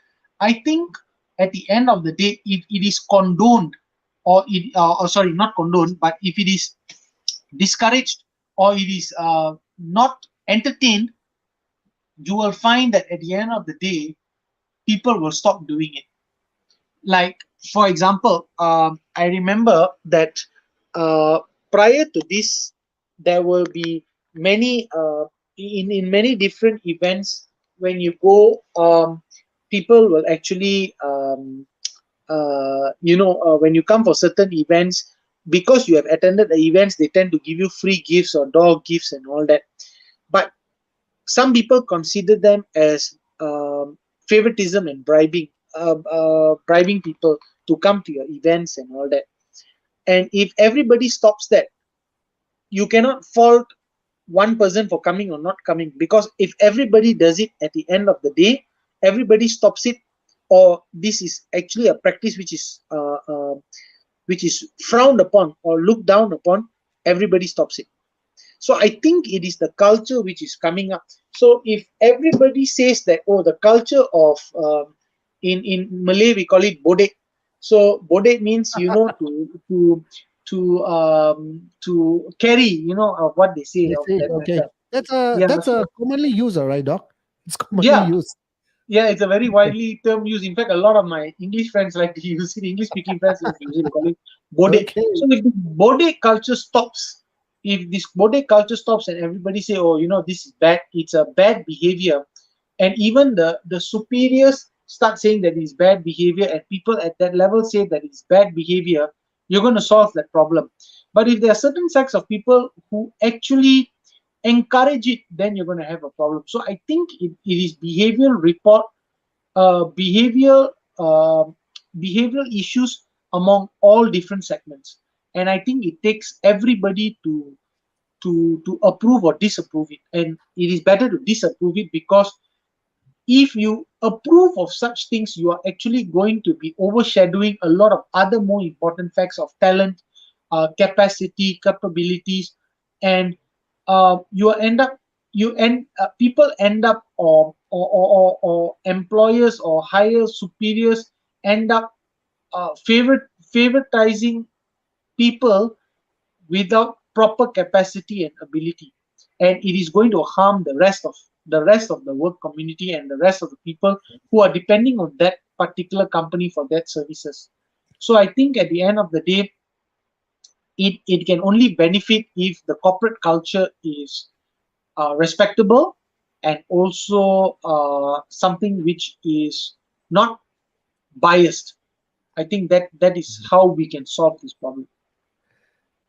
I think at the end of the day, if it is condoned, or sorry, not condoned, but if it is discouraged, or it is not entertained, you will find that at the end of the day, people will stop doing it. Like, for example, I remember that uh, prior to this, there will be many in many different events. When you go, people will actually when you come for certain events, because you have attended the events, they tend to give you free gifts or dog gifts and all that. But some people consider them as favoritism and bribing people to come to your events and all that. And if everybody stops that, you cannot fault one person for coming or not coming, because if everybody does it, at the end of the day, everybody stops it, or this is actually a practice which is frowned upon or looked down upon, everybody stops it. So I think it is the culture which is coming up. So if everybody says that, oh, the culture of in Malay we call it bodek. So bodek means, to carry, of what they say I of see. that Okay. matter. That's a Yeah. that's a So commonly used, right, Doc? It's commonly yeah, used. yeah, it's a very Okay. widely term used. In fact, a lot of my English friends like to use it. English speaking friends like to use it. They call it bode. Okay. So if the bode culture stops, if this bode culture stops and everybody say, oh, this is bad, it's a bad behavior, and even the superiors start saying that it's bad behavior, and people at that level say that it's bad behavior, you're going to solve that problem. But if there are certain sects of people who actually encourage it, then you're going to have a problem. So I think it is behavioral report, behavioral uh, behavioral issues among all different segments, and I think it takes everybody to approve or disapprove it, and it is better to disapprove it, because if you approve of such things, you are actually going to be overshadowing a lot of other more important facts of talent, capacity, capabilities, and you end up you end people end up, or employers or higher superiors end up favoritizing people without proper capacity and ability, and it is going to harm the rest of the work community and the rest of the people who are depending on that particular company for that services. So I think at the end of the day, it can only benefit if the corporate culture is respectable, and also something which is not biased. I think that is how we can solve this problem.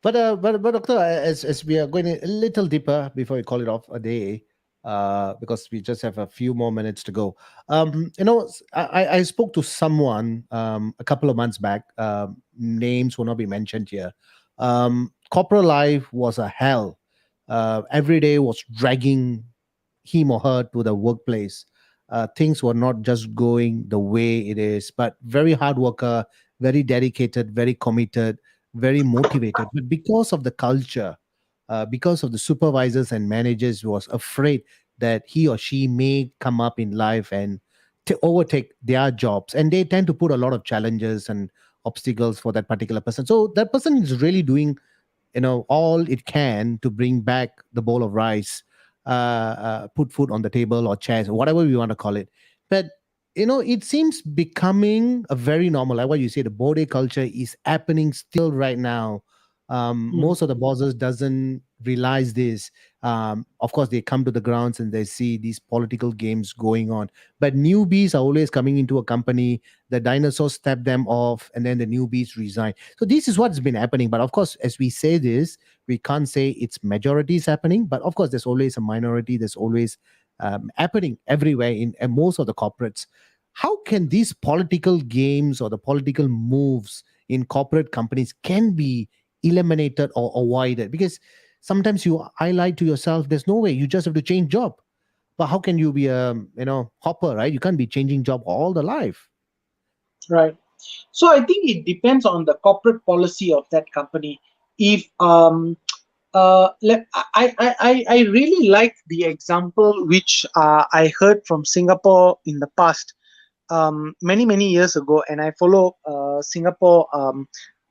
But doctor, as we are going a little deeper before we call it off a day, because we just have a few more minutes to go. I spoke to someone a couple of months back. Names will not be mentioned here. Corporate life was a hell. Every day was dragging him or her to the workplace. Things were not just going the way it is, but very hard worker, very dedicated, very committed, very motivated. But because of the culture, because of the supervisors and managers was afraid that he or she may come up in life and to overtake their jobs, and they tend to put a lot of challenges and obstacles for that particular person. So that person is really doing all it can to bring back the bowl of rice, put food on the table or chairs or whatever we want to call it. But it seems becoming a very normal, like what you say, the bode culture is happening still right now. Mm. Most of the bosses doesn't realize this. Of course they come to the grounds and they see these political games going on, but newbies are always coming into a company. The dinosaurs step them off and then the newbies resign. So this is what's been happening. But of course, as we say this, we can't say it's majority is happening. But of course, there's always a minority. There's always happening everywhere in most of the corporates. How can these political games or the political moves in corporate companies can be eliminated or avoided? Because sometimes you highlight to yourself, there's no way. You just have to change job. But how can you be a hopper, right? You can't be changing job all the life. Right. So I think it depends on the corporate policy of that company. If I really like the example which I heard from Singapore in the past, many years ago, and I follow Singapore,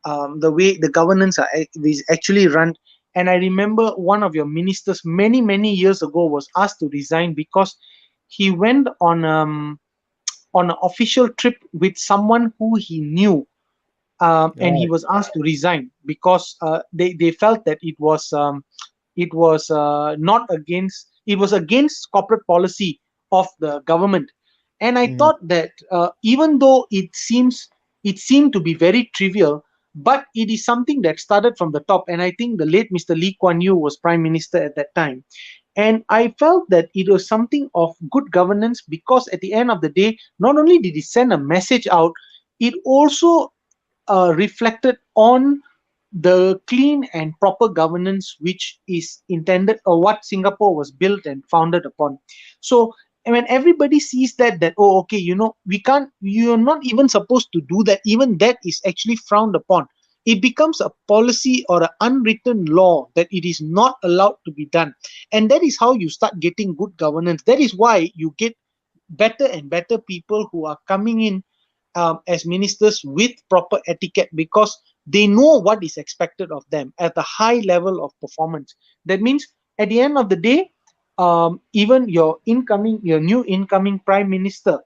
the way the governance is actually run. And I remember one of your ministers many years ago was asked to resign because he went on an official trip with someone who he knew and he Right. was asked to resign because they felt that it was not against it was against corporate policy of the government. And I Mhm. thought that even though it seemed to be very trivial, but it is something that started from the top. And I think the late Mr. Lee Kuan Yew was prime minister at that time, and I felt that it was something of good governance, because at the end of the day, not only did he send a message out, it also reflected on the clean and proper governance which is intended, or what Singapore was built and founded upon. So when everybody sees that, oh, okay, we can't, you're not even supposed to do that, even that is actually frowned upon, it becomes a policy or an unwritten law that it is not allowed to be done. And that is how you start getting good governance. That is why you get better and better people who are coming in as ministers with proper etiquette, because they know what is expected of them at the high level of performance. That means at the end of the day, even your new incoming prime minister,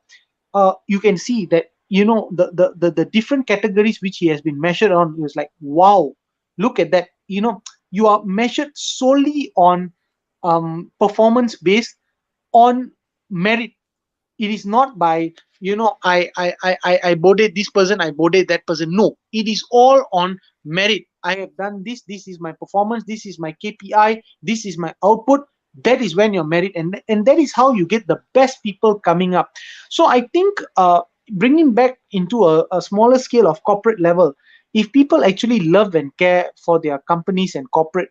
you can see that the different categories which he has been measured on. It was like, wow, look at that. You are measured solely on performance based on merit. It is not by, I boded this person, I boded that person. No, it is all on merit. I have done this, this is my performance, this is my KPI, this is my output. That is when you're merit, and that is how you get the best people coming up. So I think bringing back into a smaller scale of corporate level, if people actually love and care for their companies and corporate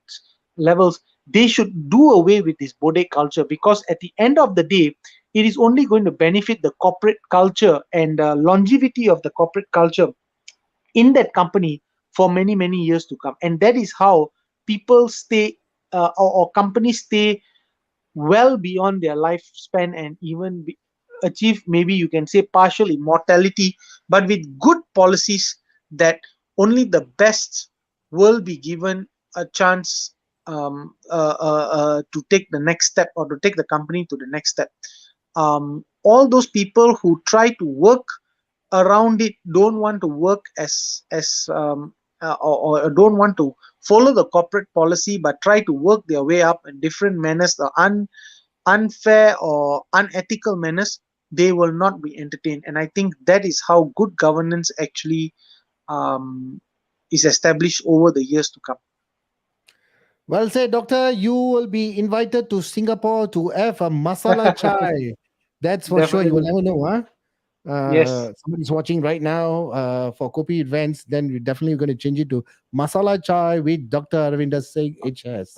levels, they should do away with this bode culture, because at the end of the day, it is only going to benefit the corporate culture and longevity of the corporate culture in that company for many many years to come. And that is how people stay, or companies stay well beyond their lifespan, and even achieve, maybe you can say, partial immortality, but with good policies, that only the best will be given a chance to take the next step, or to take the company to the next step. All those people who try to work around it, don't want to work or don't want to follow the corporate policy, but try to work their way up in different manners, the unfair or unethical manners, they will not be entertained. And I think that is how good governance actually um, is established over the years to come. Well said, Doctor. You will be invited to Singapore to have a masala chai. That's for sure. You will Definitely. never know, huh? Yes. Somebody's watching right now for Kopi events, then we're definitely going to change it to masala chai with Dr. Arvinder Singh HS.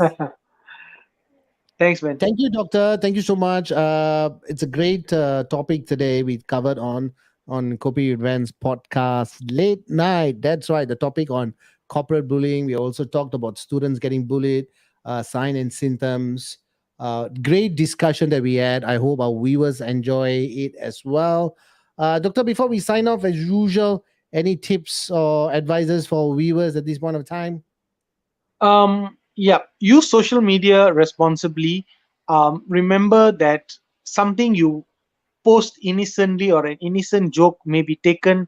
Thanks, man. Thank you, Doctor. Thank you so much. It's a great topic today we covered on Kopi Events podcast late night. That's right. The topic on corporate bullying. We also talked about students getting bullied, sign and symptoms. Great discussion that we had. I hope our viewers enjoy it as well. Doctor, before we sign off, as usual, any tips or advices for viewers at this point of time? Yeah, use social media responsibly. Remember that something you post innocently, or an innocent joke, may be taken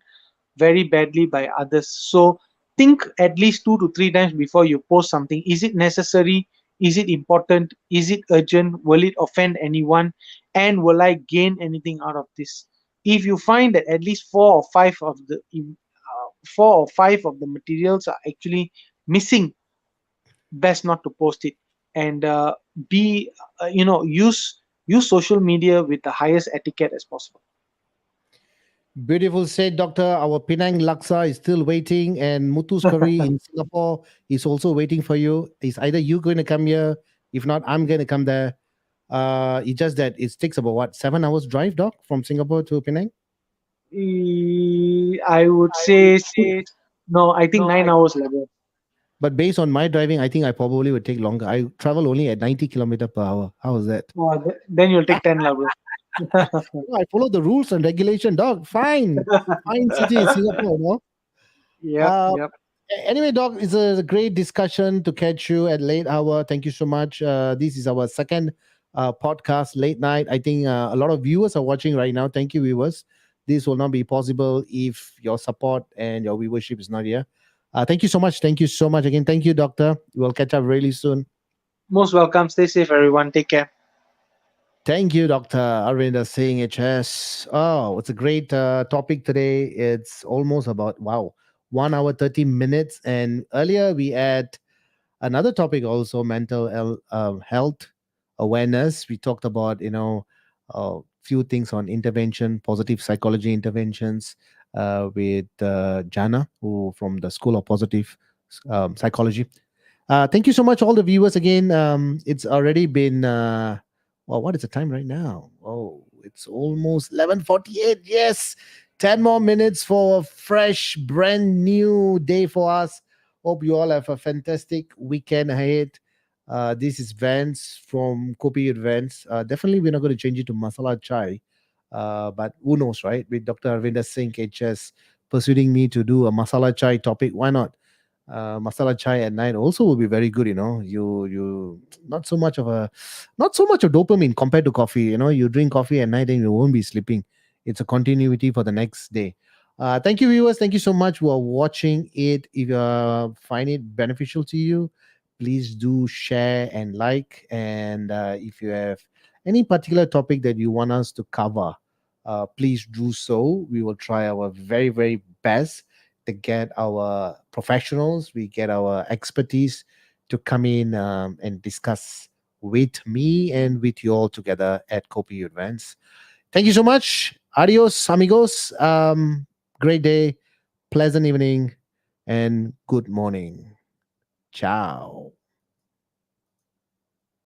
very badly by others. So think at least 2 to 3 times before you post something. Is it necessary? Is it important? Is it urgent? Will it offend anyone? And will I gain anything out of this? If you find that at least four or five of the materials are actually missing, best not to post it. And be use social media with the highest etiquette as possible. Beautiful said, Doctor. Our Penang Laksa is still waiting, and Mutu's Curry in Singapore is also waiting for you. It's either you going to come here, if not, I'm going to come there. It's just that it takes about what, 7 hours drive, Doc, from Singapore to Penang. I would say no, I think 9 hours later. But based on my driving, I think I probably would take longer. I travel only at 90 kilometer per hour. How is that? Then you'll take 10 lah, bro. I follow the rules and regulation, dog. Fine, fine city in Singapore. No. Yep, Uh, yep. Anyway, Doc, it's a great discussion to catch you at late hour. Thank you so much. This is our second podcast late night. I think a lot of viewers are watching right now. Thank you, viewers. This will not be possible if your support and your viewership is not here. Thank you so much. Thank you so much again. Thank you, Doctor. We'll catch up really soon. Most welcome. Stay safe, everyone. Take care. Thank you, Dr. Arvinder Singh, HS. Oh, it's a great topic today. It's almost about, wow, 1 hour, 30 minutes. And earlier we had another topic also, health awareness. We talked about, a few things on intervention, positive psychology interventions with Jana, who from the School of Positive Psychology. Thank you so much, all the viewers. Again, it's already been. Well, what is the time right now? Oh, it's almost 11:48. Yes, 10 more minutes for a fresh, brand new day for us. Hope you all have a fantastic weekend ahead. This is Vance from Kopi Advance. Definitely, we're not going to change it to masala chai. But who knows, right? With Dr. Arvinder Singh HS persuading me to do a masala chai topic, why not? Masala chai at night also will be very good. You not so much of a not so much of dopamine compared to coffee. You drink coffee at night and you won't be sleeping. It's a continuity for the next day. Thank you, viewers. Thank you so much for watching it. If you find it beneficial to you, please do share and like. And if you have any particular topic that you want us to cover, please do so. We will try our very, very best to get our professionals, we get our expertise to come in and discuss with me and with you all together at Kopi Advance. Thank you so much. Adios, amigos. Great day, pleasant evening, and good morning. Ciao.